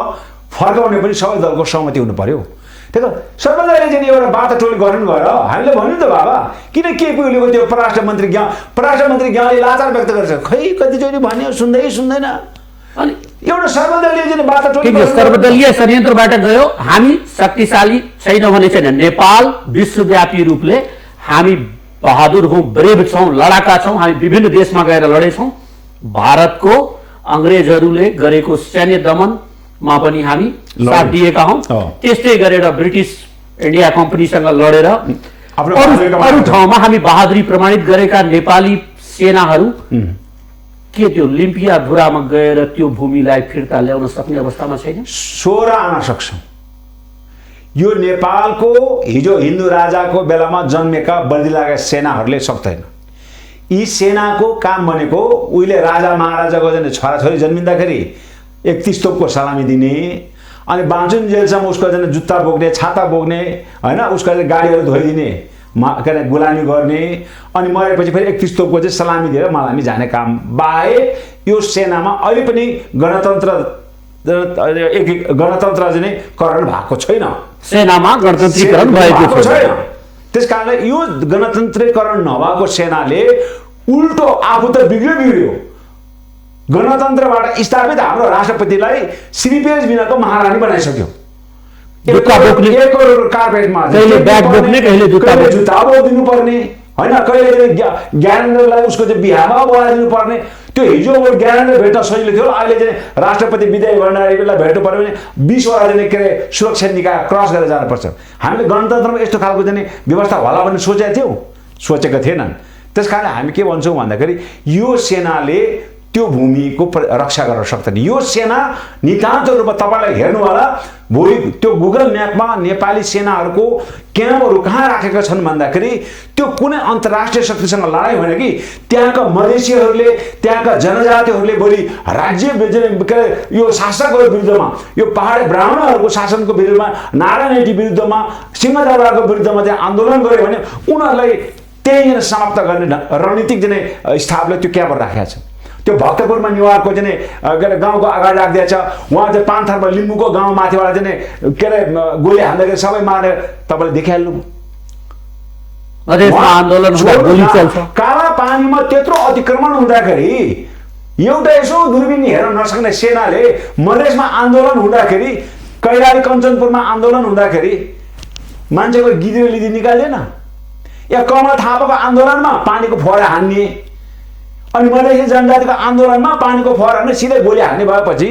फर्काउने पनि सबै दलको सहमति हुनु पर्यो। त्यही त सर्वदलीय चाहिँ एउटा बाटो टोली गर्नु गएर हामीले भन्यौँ त बाबा, किन केपी ओलीको त्यो परराष्ट्र मन्त्री ज्ञानले लाचार व्यक्त गर्छ, खै कतिचोटि भन्यो सुन्दैन। अनि एउटा सर्वदलीय चाहिँ बाटो टोली सर्वदलीय संयन्त्रबाट गयो। हामी शक्तिशाली छैन भने छैन, नेपाल विश्वव्यापी रूपले हामी बहादुर हौँ, ब्रेभ छौँ, लडाका छौँ, हामी विभिन्न देशमा गएर लडेछौँ। भारतको अङ्ग्रेजहरूले गरेको सैन्य दमनमा पनि हामी साथ दिएका हौँ। त्यस्तै गरेर ब्रिटिस इन्डिया कम्पनीसँग लडेर अरू ठाउँमा हामी बहादुरी प्रमाणित गरेका नेपाली सेनाहरू के त्यो लिम्पियाधुरामा गएर त्यो भूमिलाई फिर्ता ल्याउन सक्ने अवस्थामा छैन? 16 आन सक्छौँ। यो नेपालको हिजो हिन्दू राजाको बेलामा जन्मेका बर्दी लागेका सेनाहरूले सक्दैन। यी सेनाको काम भनेको उहिले राजा महाराजाको चाहिँ छोराछोरी जन्मिँदाखेरि 31 तोपको सलामी दिने, अनि बाँचुन जेलसम्म उसको चाहिँ जुत्ता बोक्ने, छाता बोक्ने, होइन, उसको चाहिँ गाडीहरू धोइदिने, के अरे गुलामी गर्ने, अनि मरेपछि फेरि 31 तोपको चाहिँ सलामी दिएर मलामी जाने काम बाहेक यो सेनामा अहिले पनि गणतन्त्र चाहिँ करण भएको छैन। सेनामा गणतन्त्रीकरण भएको छैन। त्यस कारणले यो गणतन्त्रीकरण नभएको सेनाले उल्टो आफू त बिग्रियो, गणतन्त्रबाट स्थापित हाम्रो राष्ट्रपतिलाई श्रीपेज बिनाको महारानी बनाइसक्यो। एक कार्पेटमा जुत्ता बोकिदिनु पर्ने, होइन, कहिले ज्ञानेन्द्रलाई उसको चाहिँ बिहामा बोलाइदिनु पर्ने। त्यो हिजो ज्ञानेन्द्र भेट्न सजिलो थियो, अहिले चाहिँ राष्ट्रपति विदाय भण्डारीलाई भेट्नु पर्यो भने 20 वटा चाहिँ के अरे सुरक्षा निकाय क्रस गरेर जानुपर्छ। हामीले गणतन्त्रमा यस्तो खालको चाहिँ व्यवस्था होला भन्ने सोचेका थिएनन्। त्यस कारणले हामी के भन्छौँ भन्दाखेरि यो सेनाले त्यो भूमिको रक्षा गर्न सक्दैन। यो सेना नितान्त रूपमा तपाईँलाई हेर्नु होला, भोलि त्यो गुगल म्यापमा नेपाली सेनाहरूको क्याम्पहरू कहाँ राखेका छन् भन्दाखेरि त्यो कुनै अन्तर्राष्ट्रिय शक्तिसँग लडाइँ होइन कि त्यहाँका मधेसीहरूले, त्यहाँका जनजातिहरूले भोलि राज्य यो शासकहरूको विरुद्धमा, यो पहाडी ब्राह्मणहरूको शासनको विरुद्धमा, नारायण रेड्डी विरुद्धमा, सिंहदरबारको विरुद्धमा चाहिँ आन्दोलन गर्यो भने उनीहरूलाई त्यही समाप्त गर्ने रणनीतिक चाहिँ स्टाफले त्यो क्याम्प राखेको छ। त्यो भक्तपुरमा नेवारको चाहिँ के अरे गाउँको अगाडि राखिदिएछ। उहाँ चाहिँ पान्थरमा लिम्बूको गाउँ माथिबाट चाहिँ के अरे गोली हान्दाखेरि सबै मारेर तपाईँले देखिहाल्नु। आन्दोलन काला पानीमा त्यत्रो अतिक्रमण हुँदाखेरि एउटा यसो दूरबीन हेर्न नसक्ने सेनाले मधेसमा आन्दोलन हुँदाखेरि, कैलाली कञ्चनपुरमा आन्दोलन हुँदाखेरि मान्छेको गिदिर लिदी निकाल्दैन, या कमल थापाको आन्दोलनमा पानीको फोहरा हान्ने, अनि मधेसी जनजातिको आन्दोलनमा पानीको फोहरा हान्ने, सिधै गोली हान्ने भएपछि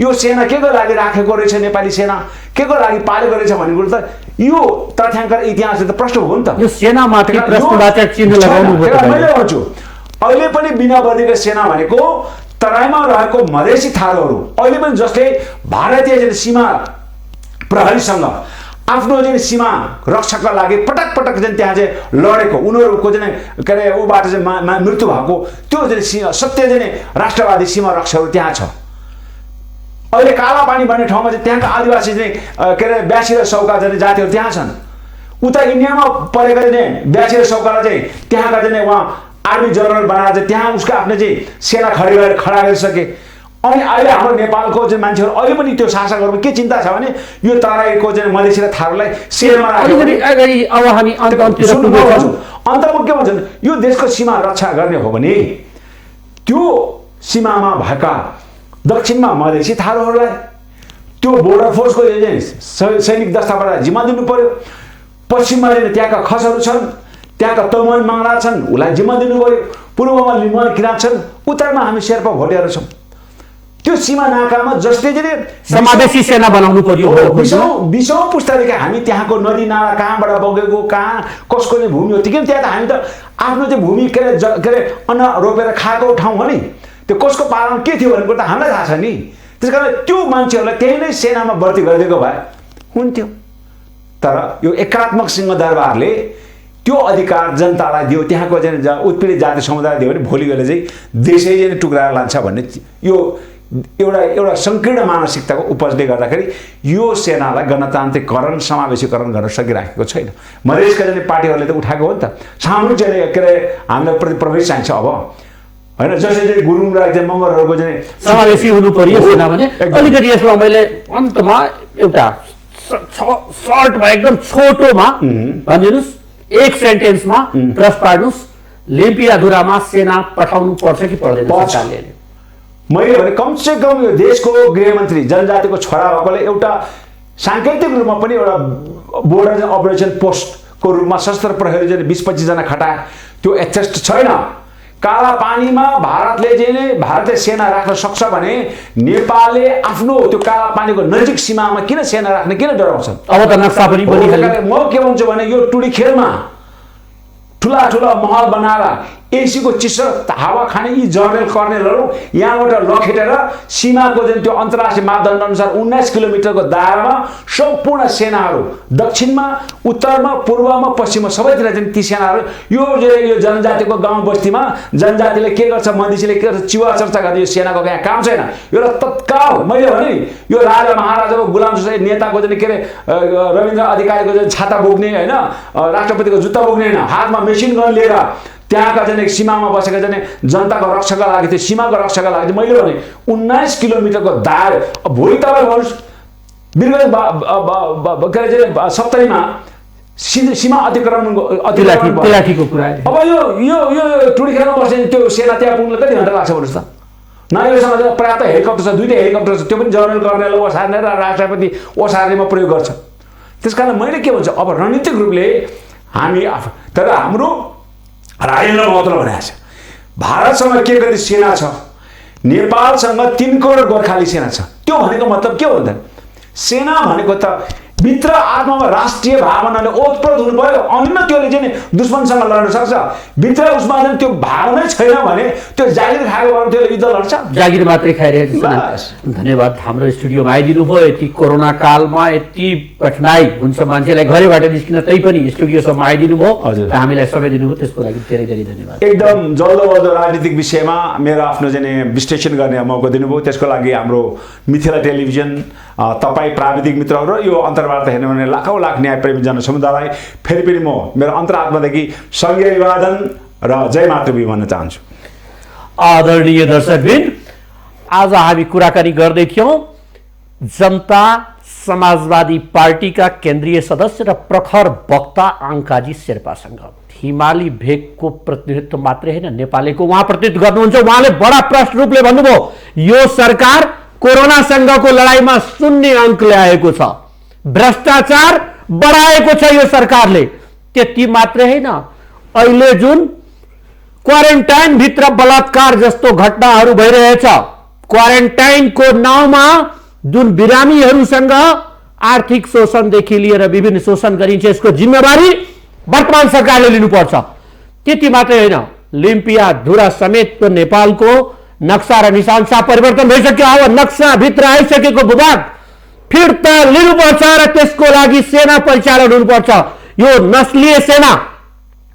यो सेना के को लागि राखेको रहेछ, नेपाली सेना के को लागि पालेको रहेछ भन्ने कुरो त यो तथ्याङ्क इतिहासले त प्रश्न हो नि त। यो सेनामाथि प्रश्नवाचक चिन्ह लगाउनु भयो। मैले भन्छु अहिले पनि बिना बर्दीको सेना भनेको तराईमा रहेको मधेसी थारूहरू अहिले पनि जसले भारतीय सीमा प्रहरीसँग आफ्नो चाहिँ सीमा रक्षाका लागि पटक पटक चाहिँ त्यहाँ चाहिँ लडेको, उनीहरूको चाहिँ के अरे ऊबाट चाहिँ मृत्यु भएको त्यो चाहिँ सत्य चाहिँ राष्ट्रवादी सीमा रक्षकहरू त्यहाँ छ। अहिले काला पानी भन्ने ठाउँमा चाहिँ त्यहाँका आदिवासी चाहिँ के अरे ब्यासी र सौका चाहिँ जातिहरू त्यहाँ छन्। उता इन्डियामा परेका चाहिँ ब्यासी र सौकालाई चाहिँ त्यहाँका चाहिँ उहाँ आर्मी जनरल बनाएर चाहिँ त्यहाँ उसको आफ्नो चाहिँ सेना खडा गरिसके। अनि अहिले हाम्रो नेपालको चाहिँ मान्छेहरू अहिले पनि त्यो शासकहरूमा के चिन्ता छ भने यो तराईको चाहिँ मधेसी र थारूलाई सेनामा अन्तमा के भन्छन्, यो देशको सीमा रक्षा गर्ने हो भने त्यो सीमामा भएका दक्षिणमा मधेसी थारूहरूलाई त्यो बोर्डर फोर्सको सैनिक दस्ताबाट जिम्मा दिनु पर्यो। पश्चिममा त्यहाँका खसहरू छन्, त्यहाँका तमुन माङ्रा छन्, उसलाई जिम्मा दिनु पर्यो। पूर्वमा लिम्बुवान किराँत छन्, उत्तरमा हामी शेर्पा भोटेहरू छौँ। त्यो सीमा नाकामा जसले चाहिँ समावेशी सेना बनाउनु पर्यो। बिसौँ पुस्तादेखि हामी त्यहाँको नदी नाला कहाँबाट बगेको, कहाँ कसको चाहिँ भूमि हो, किन त्यहाँ त हामी त आफ्नो चाहिँ भूमि के अरे अन्न रोपेर खाएको ठाउँ हो नि, त्यो कसको पालन के थियो भन्ने कुरो त हामीलाई थाहा छ नि। त्यस कारण त्यो मान्छेहरूलाई त्यही नै सेनामा भर्ती गरिदिएको भए हुन्थ्यो। तर यो एकात्मक सिंहदरबारले त्यो अधिकार जनतालाई दियो, त्यहाँको चाहिँ उत्पीडित जाति समुदाय दियो भने भोलि गएर चाहिँ देशै चाहिँ टुक्राएर लान्छ भन्ने यो एउटा सङ्कीर्ण मानसिकताको उपजले गर्दाखेरि यो सेनालाई गणतान्त्रिकरण समावेशीकरण गर्न सकिराखेको छैन। मधेसका चाहिँ पार्टीहरूले त उठाएको हो नि त, सामूहिक चाहिँ के अरे हामीलाई प्रवेश चाहिन्छ अब होइन। जसले चाहिँ गुरुङ र चाहिँ मगरहरूको चाहिँ समावेशी हुनु पर्यो सेना भने अलिकति यसमा मैले अन्तमा एउटा सर्टमा एकदम छोटोमा भनिदिनुहोस्, एक सेन्टेन्समा प्रश्न पार्नुहोस्, लेम्पियाधुरामा सेना पठाउनु पर्छ कि पर्दैन सरकारले? मैले भने कमसे कम यो देशको गृहमन्त्री जनजातिको छोरा भएकोले एउटा साङ्केतिक रूपमा पनि एउटा बोर्डर अपरेसन पोस्टको रूपमा सशस्त्र प्रहरी चाहिँ 20-25 जना खटाए, त्यो यथेष्ट छैन। काला पानीमा भारतले चाहिँ भारतीय सेना राख्न सक्छ भने नेपालले आफ्नो त्यो काला पानीको नजिक सीमामा किन सेना राख्ने, किन डराउँछन्? अब त नक्सा पनि बनिहाल्यो। म के भन्छु भने यो टुडी खेलमा ठुला ठुला महल बनाएर एसीको चिसो हावा खाने यी जर्नल कर्नेलहरू यहाँबाट लखेटेर सीमाको चाहिँ त्यो अन्तर्राष्ट्रिय मापदण्ड अनुसार 19 किलोमिटरको दायरामा सम्पूर्ण सेनाहरू दक्षिणमा, उत्तरमा, पूर्वमा, पश्चिममा सबैतिर चाहिँ ती सेनाहरू यो जनजातिको गाउँ बस्तीमा जनजातिले के गर्छ, मधेसीले के गर्छ, चिवा चर्चा गर्ने यो सेनाको यहाँ काम छैन। एउटा तत्काल मैले भने यो राजा महाराजाको गुलाम नेताको चाहिँ के अरे रविन्द्र अधिकारीको चाहिँ छाता बोक्ने होइन, राष्ट्रपतिको जुत्ता बोक्ने होइन, हातमा मेसिन गन लिएर त्यहाँका चाहिँ सीमामा बसेका चाहिँ जनताको रक्षाका लागि, त्यो सीमाको रक्षाका लागि मैले भने 19 किलोमिटरको दायरा। भोलि तपाईँ भन्नुहोस् वीरगञ्ज के अरे चाहिँ 70मा सीमा अतिक्रमणको कुरा अब यो टुडी खेलमा बस्ने त्यो सेना त्यहाँ पुग्न कति घन्टा लाग्छ भन्नुहोस् त? नयाँसम्म चाहिँ पर्याप्त हेलिकप्टर छ, 2टा हेलिकप्टर छ, त्यो पनि जनरल कर्नेल ओसार्ने र राष्ट्रपति ओसार्नेमा प्रयोग गर्छ। त्यस कारण मैले के भन्छु, अब रणनीतिक रूपले हामी तर हाम्रो राजेन्द्र महतोले भनेको छ भारतसँग के गरी सेना छ, नेपालसँग 3 करोड गोर्खाली सेना छ। त्यो भनेको मतलब के हो भन्दा सेना भनेको त भित्र आत्मामा राष्ट्रिय भावनाले ओतप्रोत हुनु पर्यो, अनि न त्यसले चाहिँ दुश्मनसँग लड्न सक्छ। भित्र उसमा चाहिँ त्यो भावनै छैन भने त्यो जागिर खाएको भने त्यसले युद्ध लड्छ, जागिर मात्रै खाइरहेको छ। धन्यवाद, हाम्रो स्टुडियोमा आइदिनु भयो। यति कोरोना कालमा यति कठिनाइ हुन्छ मान्छेलाई घरैबाट निस्किन, तै पनि स्टुडियोसम्म आइदिनु भयो, हामीलाई समय दिनुभयो, त्यसको लागि धेरै धेरै धन्यवाद। एकदम जल्दो बल्दो राजनीतिक विषयमा मेरो आफ्नो चाहिँ विश्लेषण गर्ने मौका दिनुभयो, त्यसको लागि हाम्रो मिथिला टेलिभिजन, तपाईँ प्राविधिक मित्रहरू र यो अन्तर्वार्ता स्तरबाट हेर्नु भने लाखौँ लाख न्यायप्रेमी जनसमुदायलाई फेरि पनि म मेरो अन्तरात्मादेखि सङ्घीय अभिवादन र जय मातृभूमि भन्न चाहन्छु। आदरणीय दर्शकबिन, आज हामी कुराकानी गर्दै थियौं जनता समाजवादी पार्टीका केन्द्रीय सदस्य र प्रखर वक्ता आङ्काजी शेर्पासँग। हिमाली भेगको प्रतिनिधित्व मात्रै होइन, नेपालीको उहाँ प्रतिनिधित्व गर्नुहुन्छ। उहाँले बडा प्रष्ट रूपले भन्नुभयो यो सरकार कोरोनासँगको लडाईँमा 0 अङ्क ल्याएको छ, भ्रष्टाचार बढाएको छ यो सरकारले। त्यति मात्रै होइन, अहिले जुन क्वारेन्टाइन भित्र बलात्कार जस्तो घटनाहरू भइरहेछ, क्वारेन्टाइनको नाउँमा जुन बिरामीहरूसँग आर्थिक शोषणदेखि लिएर विभिन्न शोषण गरिन्छ, यसको जिम्मेवारी वर्तमान सरकारले लिनुपर्छ। त्यति मात्रै होइन, लिम्पिया धुरा समेतको नेपालको नक्सा र निशानसा परिवर्तन भइसक्यो। अब नक्साभित्र आइसकेको भूभाग फिर्ता लिनुपर्छ र त्यसको लागि सेना परिचालन हुनुपर्छ। यो नस्लीय सेना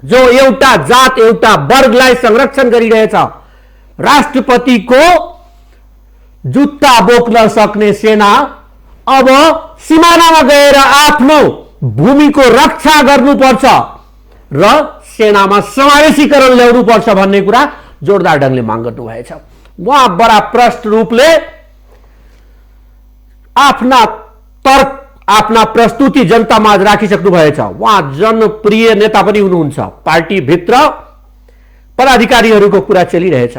जो एउटा जात एउटा वर्गलाई संरक्षण गरिरहेछ, राष्ट्रपतिको जुत्ता बोक्न सक्ने सेना अब सिमानामा गएर आफ्नो भूमिको रक्षा गर्नुपर्छ र सेनामा समावेशीकरण ल्याउनुपर्छ भन्ने कुरा जोरदार ढङ्गले माग गर्नुभएछ। उहाँ बडा प्रष्ट रूपले आफ्ना तर्क आफ्ना प्रस्तुति जनतामाझ राखिसक्नु भएछ। उहाँ जनप्रिय नेता पनि हुनुहुन्छ। पार्टीभित्र पदाधिकारीहरूको कुरा चलिरहेछ।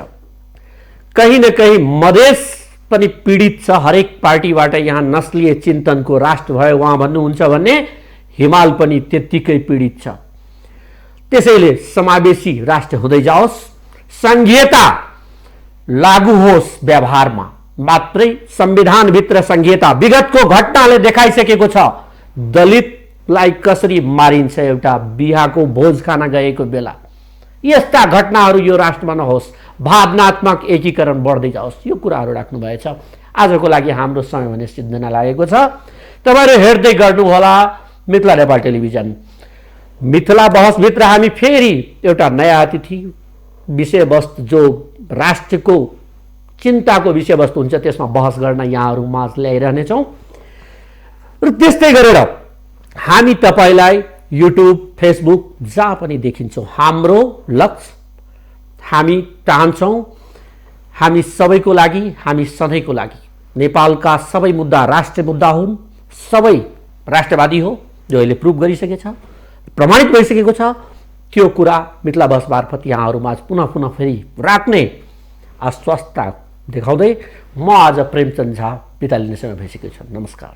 कहीँ न कहीँ मधेस पनि पीडित छ। हरेक पार्टीबाट यहाँ नस्लीय चिन्तनको राष्ट्र भयो उहाँ भन्नुहुन्छ भने हिमाल पनि त्यत्तिकै पीडित छ। त्यसैले समावेशी राष्ट्र हुँदै जाओस्, संघीयता लागू होस् व्यवहारमा मात्रै। संविधानभित्र संघीयता विगतको घटनाले देखाइसकेको छ दलितलाई कसरी मारिन्छ एउटा बिहाको भोज खान गएको बेला। यस्ता घटनाहरू यो राष्ट्रमा नहोस्, भावनात्मक एकीकरण बढ्दै जाओस्, यो कुराहरू राख्नु भएछ। आजको लागि हाम्रो समय भने सिद्धिन लागेको छ। तपाईहरु हेर्दै गर्नुहोला मिथिला नेपाल टेलिभिजन। मिथिला बहसभित्र हामी फेरि एउटा नयाँ अतिथि विषयवस्तु जो राष्ट्रको चिन्ताको विषयवस्तु हुन्छ त्यसमा बहस गर्न यहाँहरू माझ ल्याइरहनेछौँ। र त्यस्तै गरेर हामी तपाईलाई युट्युब फेसबुक जहाँ पनि देखिन्छौँ। हाम्रो लक्ष्य हामी चाहन्छौँ हामी सबैको लागि, हामी सधैँको लागि नेपालका सबै मुद्दा राष्ट्रिय मुद्दा हुन्। सबै राष्ट्रवादी हो जो अहिले प्रुभ गरिसकेछ, प्रमाणित भइसकेको छ। त्यो कुरा मिथिला बहस मार्फत यहाँहरूमा पुनः फेरि राख्ने आश्वस्त देखाउँदै म आज प्रेमचन्द झा बिदा लिने समय भइसकेको छ। नमस्कार।